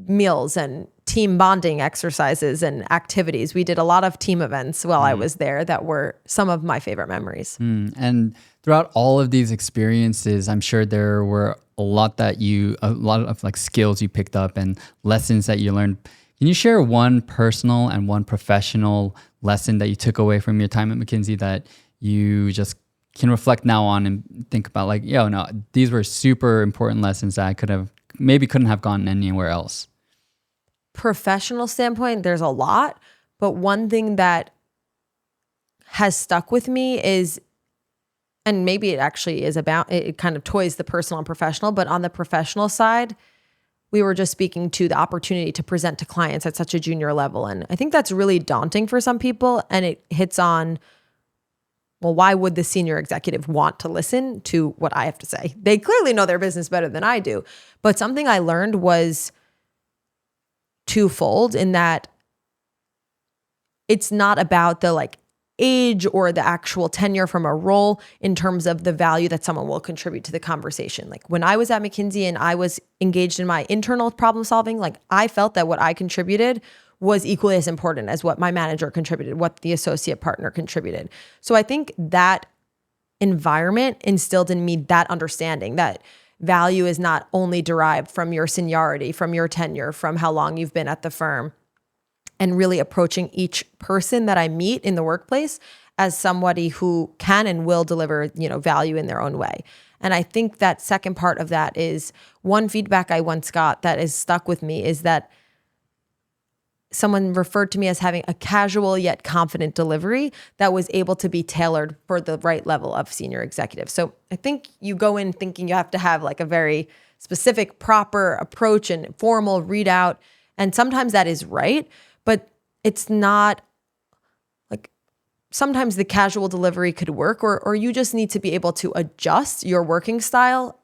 meals and team bonding exercises and activities. We did a lot of team events while I was there that were some of my favorite memories. And throughout all of these experiences, I'm sure there were a lot of like skills you picked up and lessons that you learned. Can you share one personal and one professional lesson that you took away from your time at McKinsey that you just can reflect now on and think about like, these were super important lessons that I couldn't have gone anywhere else? Professional standpoint, there's a lot, but one thing that has stuck with me is, and maybe it actually is about, it kind of toys the personal and professional, but on the professional side, we were just speaking to the opportunity to present to clients at such a junior level. And I think that's really daunting for some people. And it hits on, well, why would the senior executive want to listen to what I have to say? They clearly know their business better than I do. But something I learned was twofold in that it's not about the like age or the actual tenure from a role in terms of the value that someone will contribute to the conversation. Like when I was at McKinsey and I was engaged in my internal problem solving, like I felt that what I contributed was equally as important as what my manager contributed, what the associate partner contributed. So I think that environment instilled in me that understanding that value is not only derived from your seniority, from your tenure, from how long you've been at the firm, and really approaching each person that I meet in the workplace as somebody who can and will deliver, value in their own way. And I think that second part of that is one feedback I once got that is stuck with me is that someone referred to me as having a casual yet confident delivery that was able to be tailored for the right level of senior executive. So I think you go in thinking you have to have like a very specific, proper approach and formal readout. And sometimes that is right, but it's not like sometimes the casual delivery could work, or you just need to be able to adjust your working style,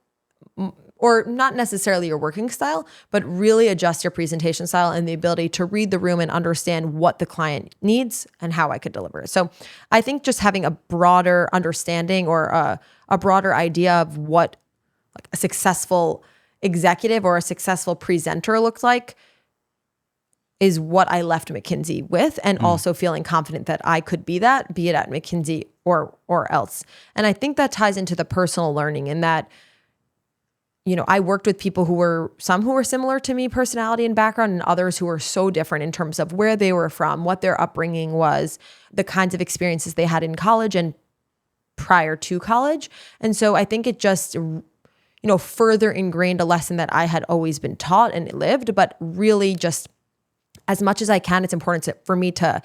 or not necessarily your working style, but really adjust your presentation style and the ability to read the room and understand what the client needs and how I could deliver it. So I think just having a broader understanding or a broader idea of what like a successful executive or a successful presenter looks like is what I left McKinsey with, and also feeling confident that I could be that, be it at McKinsey or else. And I think that ties into the personal learning in that, I worked with people who were similar to me, personality and background, and others who were so different in terms of where they were from, what their upbringing was, the kinds of experiences they had in college and prior to college. And so I think it just, further ingrained a lesson that I had always been taught and lived, but really just as much as I can, it's important for me to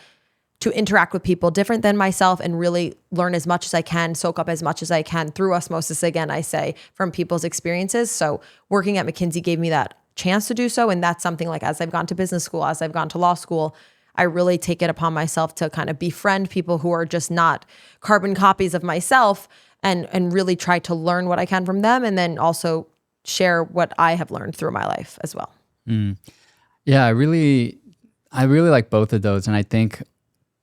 interact with people different than myself and really learn as much as I can, soak up as much as I can through osmosis, again, I say, from people's experiences. So working at McKinsey gave me that chance to do so. And that's something like as I've gone to business school, as I've gone to law school, I really take it upon myself to kind of befriend people who are just not carbon copies of myself and really try to learn what I can from them, and then also share what I have learned through my life as well. Yeah, I really like both of those. And I think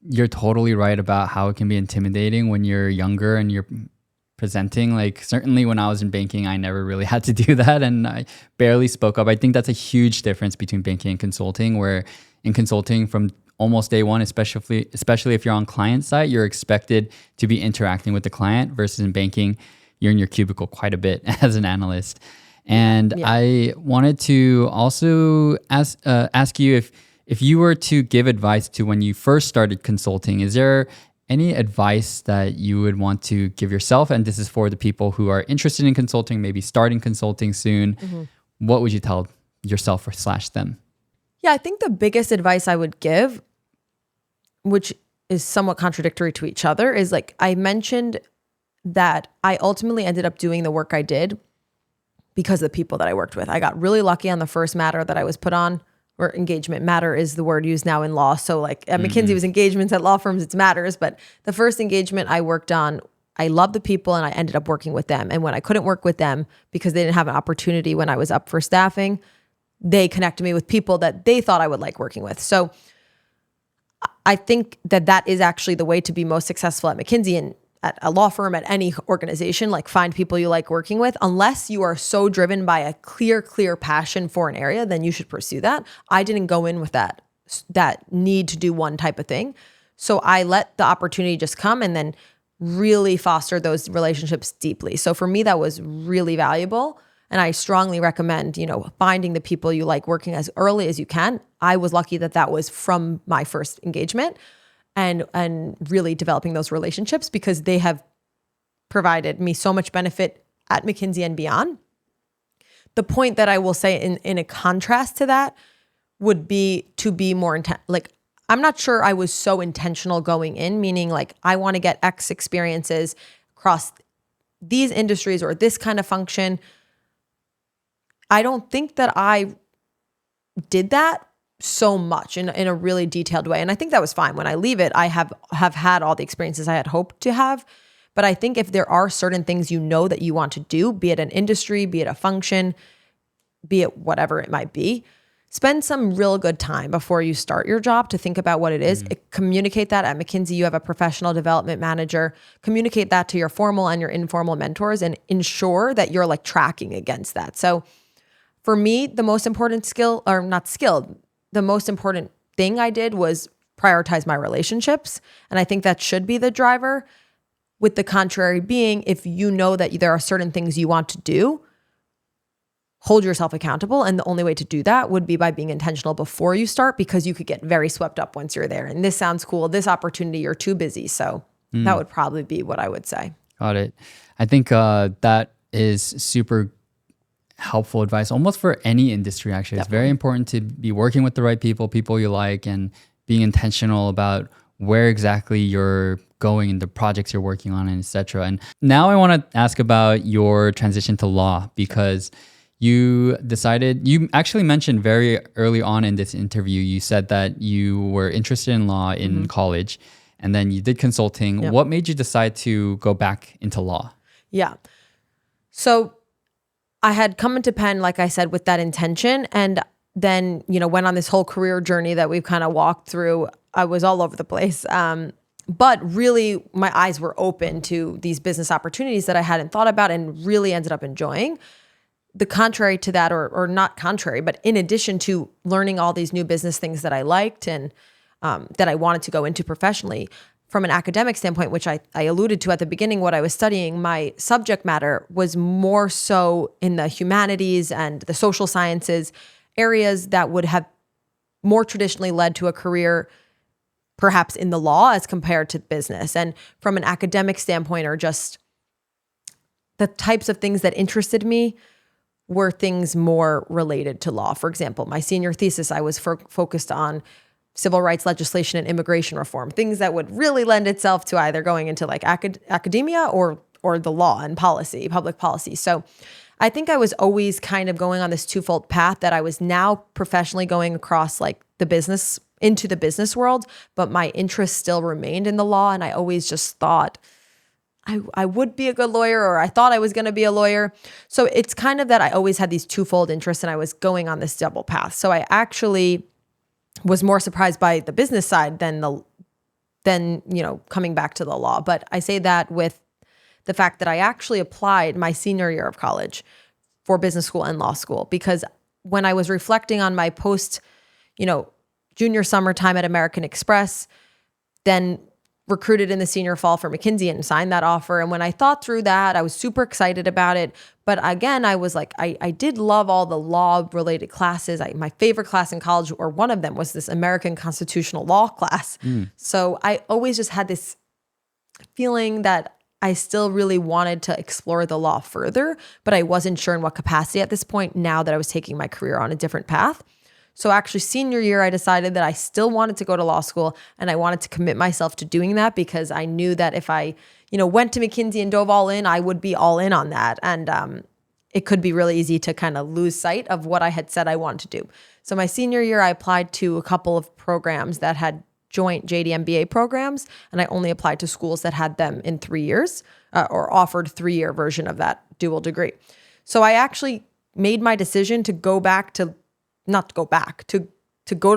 you're totally right about how it can be intimidating when you're younger and you're presenting. Like certainly when I was in banking, I never really had to do that and I barely spoke up. I think that's a huge difference between banking and consulting, where in consulting from almost day one, especially if you're on client side, you're expected to be interacting with the client, versus in banking, you're in your cubicle quite a bit as an analyst. And I wanted to also ask you if you were to give advice to when you first started consulting, is there any advice that you would want to give yourself? And this is for the people who are interested in consulting, maybe starting consulting soon. What would you tell yourself or / them? Yeah, I think the biggest advice I would give, which is somewhat contradictory to each other, is like I mentioned that I ultimately ended up doing the work I did because of the people that I worked with. I got really lucky on the first matter that I was put on, or engagement. Matter is the word used now in law. So like at McKinsey, it was engagements. At law firms, it's matters. But the first engagement I worked on, I loved the people and I ended up working with them. And when I couldn't work with them because they didn't have an opportunity when I was up for staffing, they connected me with people that they thought I would like working with. So I think that is actually the way to be most successful at McKinsey and at a law firm, at any organization. Like find people you like working with. Unless you are so driven by a clear passion for an area, then you should pursue that. I didn't go in with that need to do one type of thing. So I let the opportunity just come and then really foster those relationships deeply. So for me, that was really valuable. And I strongly recommend, finding the people you like working as early as you can. I was lucky that was from my first engagement and really developing those relationships because they have provided me so much benefit at McKinsey and beyond. The point that I will say in a contrast to that would be to be more like, I'm not sure I was so intentional going in, meaning like I want to get X experiences across these industries or this kind of function. I don't think that I did that so much in a really detailed way. And I think that was fine. When I leave it, I have had all the experiences I had hoped to have. But I think if there are certain things that you want to do, be it an industry, be it a function, be it whatever it might be, spend some real good time before you start your job to think about what it is. Communicate that at McKinsey. You have a professional development manager. Communicate that to your formal and your informal mentors and ensure that you're like tracking against that. So for me, the most important the most important thing I did was prioritize my relationships. And I think that should be the driver. With the contrary being, if you know that there are certain things you want to do, hold yourself accountable. And the only way to do that would be by being intentional before you start, because you could get very swept up once you're there. And this sounds cool. This opportunity, you're too busy. So that would probably be what I would say. Got it. I think that is super helpful advice almost for any industry, actually. Definitely. It's very important to be working with the right people you like, and being intentional about where exactly you're going and the projects you're working on, and etc. And now I want to ask about your transition to law, because you actually mentioned very early on in this interview, you said that you were interested in law in college, and then you did consulting. Yep. What made you decide to go back into law? Yeah. So I had come into Penn, like I said, with that intention, and then, went on this whole career journey that we've kind of walked through. I was all over the place. But really, my eyes were open to these business opportunities that I hadn't thought about and really ended up enjoying. The contrary to that, or not contrary, but in addition to learning all these new business things that I liked and that I wanted to go into professionally, from an academic standpoint, which I alluded to at the beginning, what I was studying, my subject matter was more so in the humanities and the social sciences, areas that would have more traditionally led to a career perhaps in the law as compared to business. And from an academic standpoint, or just the types of things that interested me were things more related to law. For example, my senior thesis, I was focused on civil rights legislation and immigration reform, things that would really lend itself to either going into like academia or the law and policy, public policy. So I think I was always kind of going on this twofold path, that I was now professionally going across like into the business world, but my interest still remained in the law. And I always just thought I would be a good lawyer, or I thought I was going to be a lawyer. So it's kind of that I always had these twofold interests, and I was going on this double path. So I actually was more surprised by the business side than coming back to the law. But I say that with the fact that I actually applied my senior year of college for business school and law school, because when I was reflecting on my post, junior summertime at American Express, then recruited in the senior fall for McKinsey and signed that offer. And when I thought through that, I was super excited about it. But again, I was like, I did love all the law related classes. My favorite class in college, or one of them, was this American constitutional law class. So I always just had this feeling that I still really wanted to explore the law further, but I wasn't sure in what capacity at this point, now that I was taking my career on a different path. So actually senior year, I decided that I still wanted to go to law school, and I wanted to commit myself to doing that because I knew that if I, went to McKinsey and dove all in, I would be all in on that. And it could be really easy to kind of lose sight of what I had said I wanted to do. So my senior year, I applied to a couple of programs that had joint JD MBA programs, and I only applied to schools that had them in 3 years or offered 3-year version of that dual degree. So I actually made my decision to go to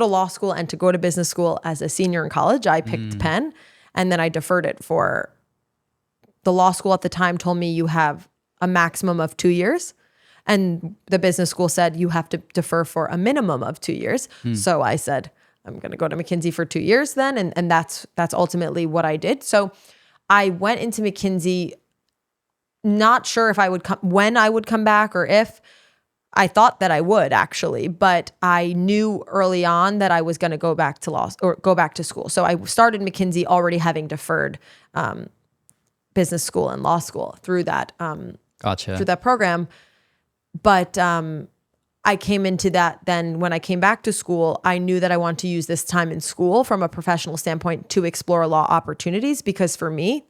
law school and to go to business school as a senior in college. I picked Penn, and then I deferred it for the law school at the time told me you have a maximum of 2 years. And the business school said you have to defer for a minimum of 2 years. So I said, I'm going to go to McKinsey for 2 years then. And that's ultimately what I did. So I went into McKinsey, not sure if when I would come back, or if. I thought that I would actually, but I knew early on that I was going to go back to school. So I started McKinsey already having deferred business school and law school through that through that program. But I came into that then when I came back to school, I knew that I wanted to use this time in school from a professional standpoint to explore law opportunities, because for me,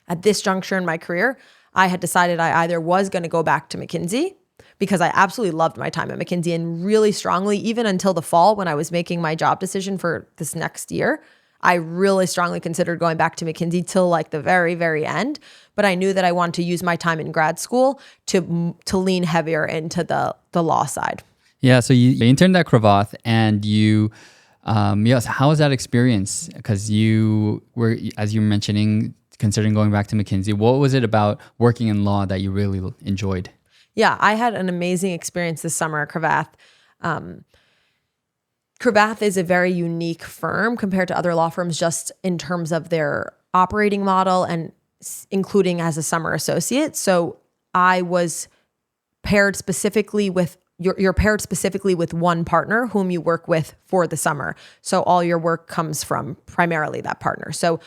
at this juncture in my career, I had decided I either was going to go back to McKinsey, because I absolutely loved my time at McKinsey, and really strongly, even until the fall when I was making my job decision for this next year, I really strongly considered going back to McKinsey till like the very, very end. But I knew that I wanted to use my time in grad school to lean heavier into the law side. Yeah, so you interned at Cravath, and you, yes, how was that experience? Because you were, as you were mentioning, considering going back to McKinsey. What was it about working in law that you really enjoyed? Yeah, I had an amazing experience this summer at Cravath. Cravath is a very unique firm compared to other law firms, just in terms of their operating model and including as a summer associate. So I was paired specifically with, you're paired specifically with one partner whom you work with for the summer. So all your work comes from primarily that partner. So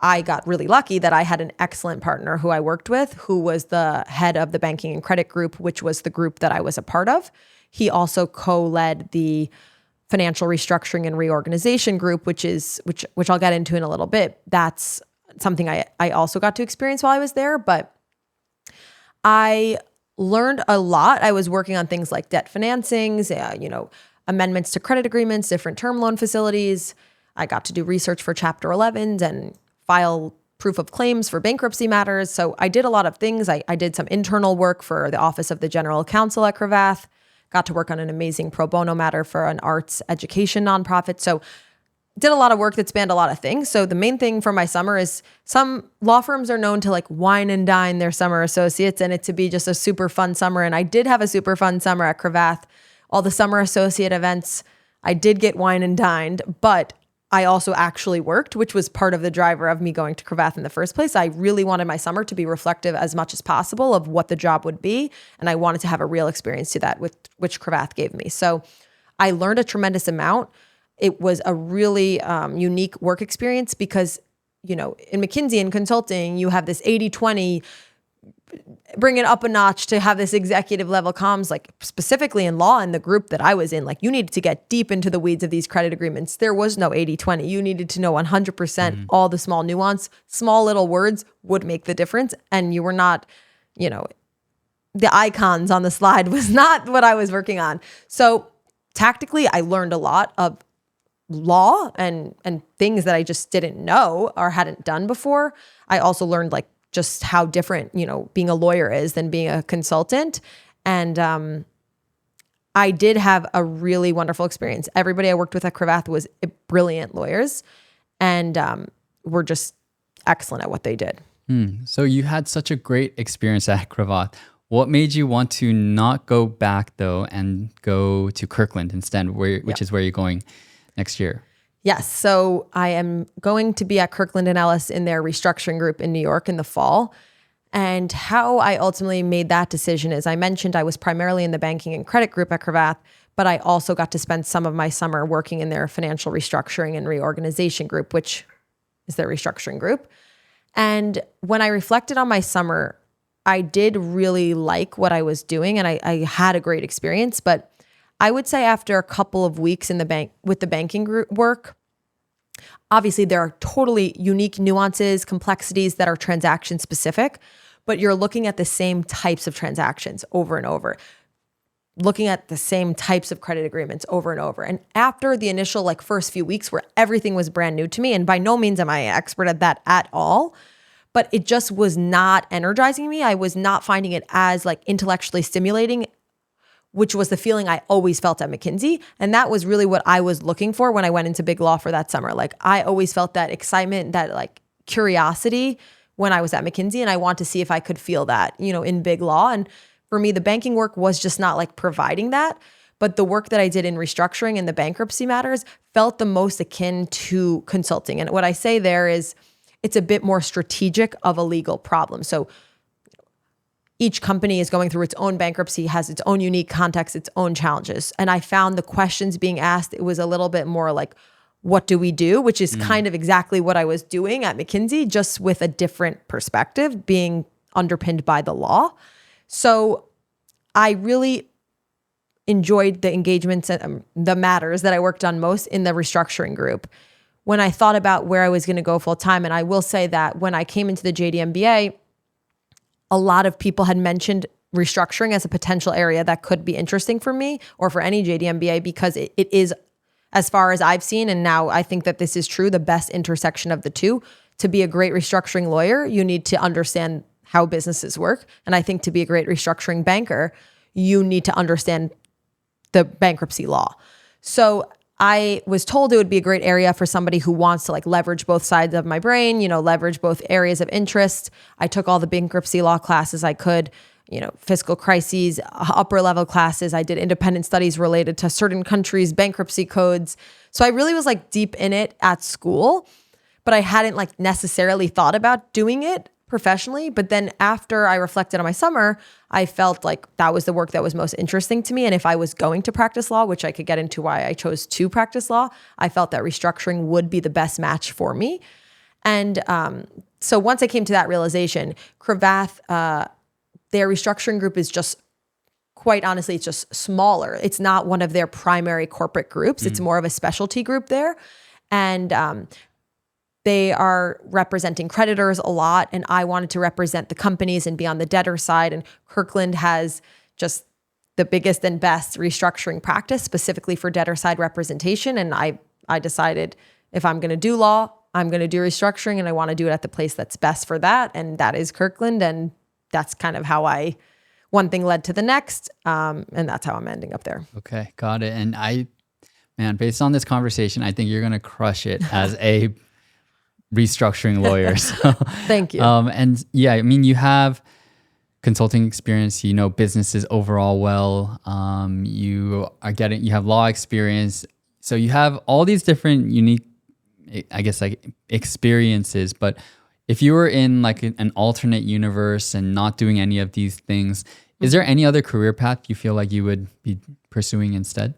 I got really lucky that I had an excellent partner who I worked with, who was the head of the banking and credit group, which was the group that I was a part of. He also co-led the financial restructuring and reorganization group, which I'll get into in a little bit. That's something I also got to experience while I was there, but I learned a lot. I was working on things like debt financings, amendments to credit agreements, different term loan facilities. I got to do research for Chapter 11s and file proof of claims for bankruptcy matters. So I did a lot of things. I did some internal work for the Office of the General Counsel at Cravath, got to work on an amazing pro bono matter for an arts education nonprofit. So did a lot of work that spanned a lot of things. So the main thing for my summer is, some law firms are known to like wine and dine their summer associates and it to be just a super fun summer. And I did have a super fun summer at Cravath. All the summer associate events, I did get wine and dined, but I also actually worked, which was part of the driver of me going to Cravath in the first place. I really wanted my summer to be reflective as much as possible of what the job would be. And I wanted to have a real experience to that, which Cravath gave me. So I learned a tremendous amount. It was a really unique work experience because, in McKinsey and consulting, you have this 80-20, bring it up a notch to have this executive level comms, like specifically in law and the group that I was in, like you needed to get deep into the weeds of these credit agreements. There was no 80-20. You needed to know 100% all the small nuance, small little words would make the difference. And you were not, the icons on the slide was not what I was working on. So tactically, I learned a lot of law and things that I just didn't know or hadn't done before. I also learned like just how different, being a lawyer is than being a consultant. And I did have a really wonderful experience. Everybody I worked with at Cravath was brilliant lawyers and were just excellent at what they did. So you had such a great experience at Cravath. What made you want to not go back though and go to Kirkland instead, which is where you're going next year? Yes. So I am going to be at Kirkland and Ellis in their restructuring group in New York in the fall. And how I ultimately made that decision is I mentioned I was primarily in the banking and credit group at Cravath, but I also got to spend some of my summer working in their financial restructuring and reorganization group, which is their restructuring group. And when I reflected on my summer, I did really like what I was doing and I had a great experience. But I would say after a couple of weeks in the bank with the banking group work, obviously there are totally unique nuances, complexities that are transaction specific, but you're looking at the same types of transactions over and over, looking at the same types of credit agreements over and over. And after the initial first few weeks where everything was brand new to me, and by no means am I an expert at that at all, but it just was not energizing me. I was not finding it as intellectually stimulating, which was the feeling I always felt at McKinsey. And that was really what I was looking for when I went into big law for that summer. I always felt that excitement, that curiosity when I was at McKinsey, and I want to see if I could feel that, in big law. And for me, the banking work was just not providing that. But the work that I did in restructuring and the bankruptcy matters felt the most akin to consulting. And what I say there is it's a bit more strategic of a legal problem. So each company is going through its own bankruptcy, has its own unique context, its own challenges. And I found the questions being asked, it was a little bit more what do we do? Which is kind of exactly what I was doing at McKinsey, just with a different perspective being underpinned by the law. So I really enjoyed the engagements and the matters that I worked on most in the restructuring group. When I thought about where I was going to go full time, and I will say that when I came into the JD MBA, a lot of people had mentioned restructuring as a potential area that could be interesting for me or for any JD MBA because it is, as far as I've seen, and now I think that this is true, the best intersection of the two. To be a great restructuring lawyer, you need to understand how businesses work. And I think to be a great restructuring banker, you need to understand the bankruptcy law. So I was told it would be a great area for somebody who wants to leverage both sides of my brain, leverage both areas of interest. I took all the bankruptcy law classes I could, fiscal crises, upper level classes. I did independent studies related to certain countries' bankruptcy codes. So I really was deep in it at school, but I hadn't necessarily thought about doing it professionally. But then after I reflected on my summer, I felt that was the work that was most interesting to me. And if I was going to practice law, which I could get into why I chose to practice law, I felt that restructuring would be the best match for me. And so once I came to that realization, Cravath, their restructuring group is just, quite honestly, it's just smaller. It's not one of their primary corporate groups. It's more of a specialty group there. And they are representing creditors a lot, and I wanted to represent the companies and be on the debtor side. And Kirkland has just the biggest and best restructuring practice specifically for debtor side representation. And I decided if I'm going to do law, I'm going to do restructuring, and I want to do it at the place that's best for that. And that is Kirkland. And that's kind of how one thing led to the next. And that's how I'm ending up there. Okay, got it. And based on this conversation, I think you're going to crush it as a restructuring lawyer. So, thank you. And yeah, you have consulting experience, you know businesses overall well. You have law experience. So you have all these different unique, I guess, experiences. But if you were in an alternate universe and not doing any of these things, is there any other career path you feel like you would be pursuing instead?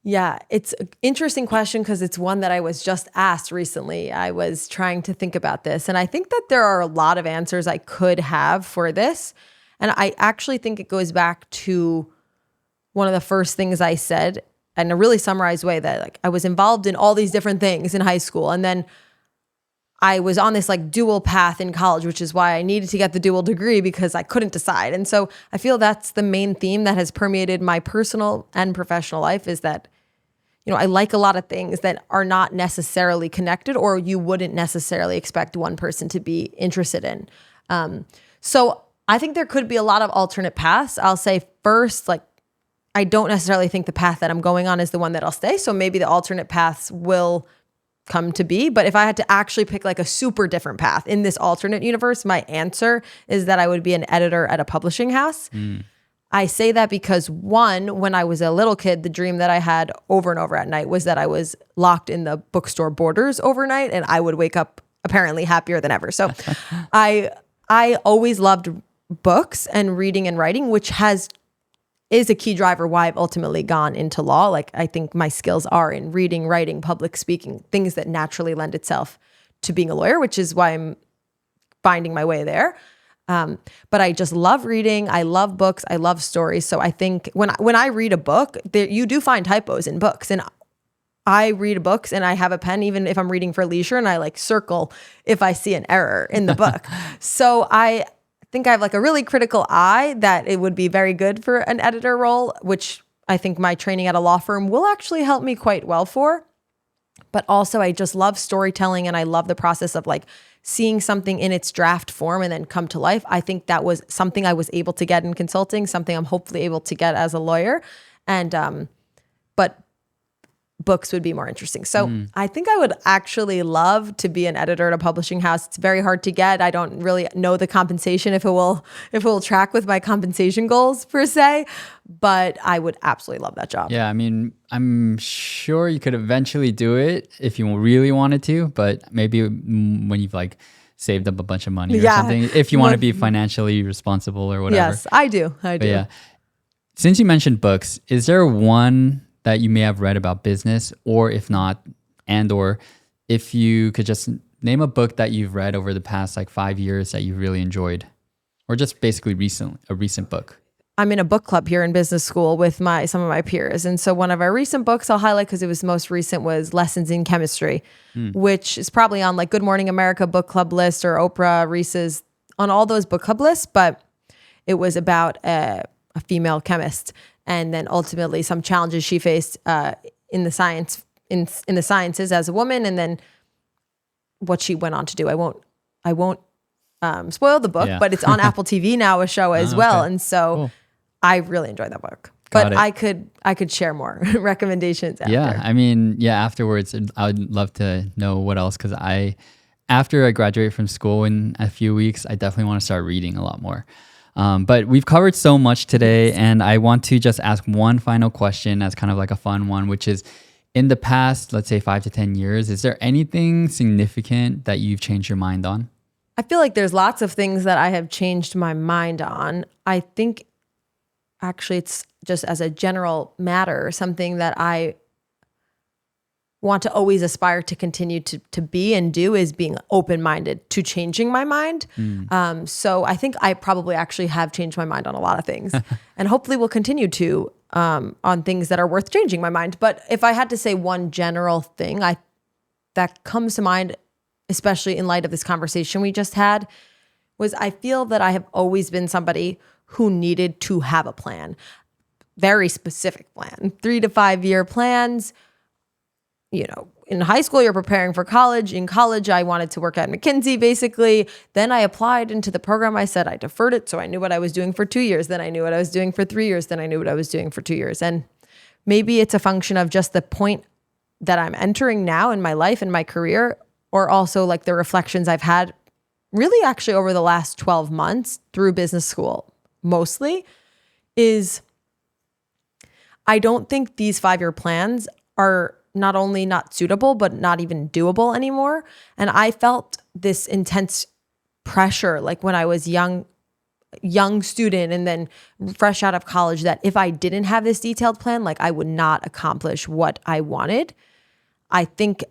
Yeah, it's an interesting question because it's one that I was just asked recently. I was trying to think about this, and I think that there are a lot of answers I could have for this. And I actually think it goes back to one of the first things I said in a really summarized way, that I was involved in all these different things in high school. And then I was on this dual path in college, which is why I needed to get the dual degree because I couldn't decide. And so I feel that's the main theme that has permeated my personal and professional life, is that I like a lot of things that are not necessarily connected, or you wouldn't necessarily expect one person to be interested in. So I think there could be a lot of alternate paths. I'll say first, I don't necessarily think the path that I'm going on is the one that I'll stay. So maybe the alternate paths will come to be. But if I had to actually pick a super different path in this alternate universe, my answer is that I would be an editor at a publishing house. I say that because one, when I was a little kid, the dream that I had over and over at night was that I was locked in the bookstore borders overnight and I would wake up apparently happier than ever. So I always loved books and reading and writing, which is a key driver why I've ultimately gone into law. Like I think my skills are in reading, writing, public speaking, things that naturally lend itself to being a lawyer, which is why I'm finding my way there. But I just love reading. I love books. I love stories. So I think when I read a book, you do find typos in books. And I read books and I have a pen, even if I'm reading for leisure, and I like circle if I see an error in the book. So I think I have like a really critical eye that it would be very good for an editor role, which I think my training at a law firm will actually help me quite well for. But also I just love storytelling and I love the process of like seeing something in its draft form and then come to life. I think that was something I was able to get in consulting, something I'm hopefully able to get as a lawyer. And, but books would be more interesting. So I think I would actually love to be an editor at a publishing house. It's very hard to get. I don't really know the compensation if it will track with my compensation goals per se, but I would absolutely love that job. Yeah, I mean, I'm sure you could eventually do it if you really wanted to, but maybe when you've like saved up a bunch of money or something, if you want to be financially responsible or whatever. Yes, I do. But yeah. Since you mentioned books, is there one that you may have read about business, or if not, or if you could just name a book that you've read over the past like 5 years that you really enjoyed, or just basically a recent book? I'm in a book club here in business school with some of my peers. And so one of our recent books I'll highlight because it was most recent was Lessons in Chemistry, which is probably on like Good Morning America book club list or Oprah, Reese's, on all those book club lists. But it was about a female chemist, and then ultimately some challenges she faced in the sciences as a woman, and then what she went on to do. I won't spoil the book, but it's on Apple TV now, a show as well. And so cool. I really enjoyed that book. But I could share more recommendations after. Yeah, I mean, afterwards, I would love to know what else, because after I graduate from school in a few weeks, I definitely want to start reading a lot more. But we've covered so much today, and I want to just ask one final question as kind of like a fun one, which is, in the past, let's say 5 to 10 years, is there anything significant that you've changed your mind on? I feel like there's lots of things that I have changed my mind on. I think actually it's just as a general matter, something that I want to always aspire to continue to be and do is being open-minded to changing my mind. So I think I probably actually have changed my mind on a lot of things and hopefully will continue to on things that are worth changing my mind. But if I had to say one general thing that comes to mind, especially in light of this conversation we just had, was I feel that I have always been somebody who needed to have a plan, very specific plan, 3 to 5 year plans. You know, in high school, you're preparing for college. In college, I wanted to work at McKinsey, basically. Then I applied into the program. I said I deferred it, so I knew what I was doing for 2 years. Then I knew what I was doing for 3 years. Then I knew what I was doing for 2 years. And maybe it's a function of just the point that I'm entering now in my life and my career, or also like the reflections I've had really actually over the last 12 months through business school mostly, is I don't think these 5-year plans are not only not suitable, but not even doable anymore. And I felt this intense pressure, like when I was young student and then fresh out of college, that if I didn't have this detailed plan, like I would not accomplish what I wanted. I think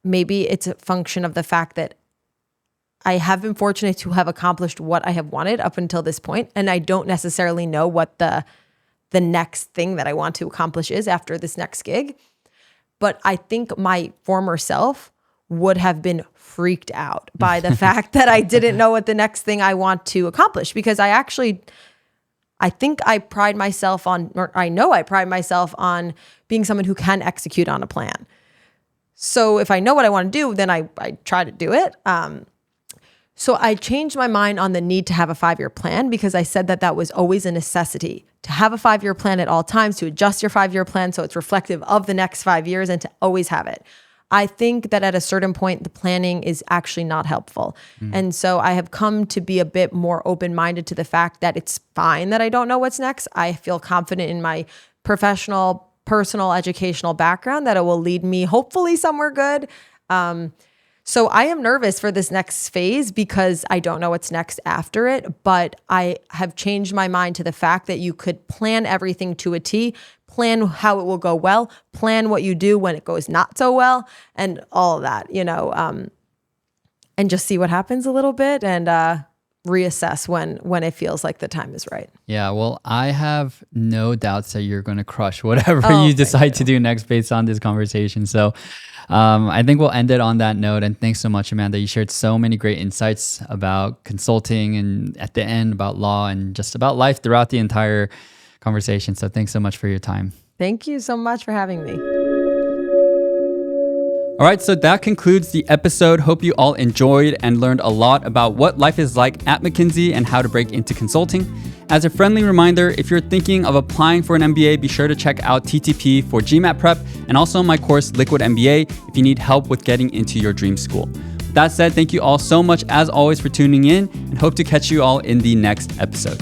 maybe it's a function of the fact that I have been fortunate to have accomplished what I have wanted up until this point, and I don't necessarily know what the next thing that I want to accomplish is after this next gig. But I think my former self would have been freaked out by the fact that I didn't know what the next thing I want to accomplish, because I think I pride myself on, or I know I pride myself on being someone who can execute on a plan. So if I know what I want to do, then I try to do it. So I changed my mind on the need to have a 5-year plan, because I said that was always a necessity to have a 5-year plan at all times, to adjust your 5-year plan so it's reflective of the next 5 years and to always have it. I think that at a certain point, the planning is actually not helpful. And so I have come to be a bit more open-minded to the fact that it's fine that I don't know what's next. I feel confident in my professional, personal, educational background that it will lead me hopefully somewhere good. So I am nervous for this next phase because I don't know what's next after it, but I have changed my mind to the fact that you could plan everything to a T, plan how it will go well, plan what you do when it goes not so well, and all of that, and just see what happens a little bit and reassess when it feels like the time is right. Yeah, well, I have no doubts that you're going to crush whatever you decide to do next based on this conversation. So I think we'll end it on that note. And thanks so much, Amanda. You shared so many great insights about consulting and at the end about law and just about life throughout the entire conversation. So thanks so much for your time. Thank you so much for having me. All right, so that concludes the episode. Hope you all enjoyed and learned a lot about what life is like at McKinsey and how to break into consulting. As a friendly reminder, if you're thinking of applying for an MBA, be sure to check out TTP for GMAT prep and also my course Liquid MBA if you need help with getting into your dream school. With that said, thank you all so much as always for tuning in and hope to catch you all in the next episode.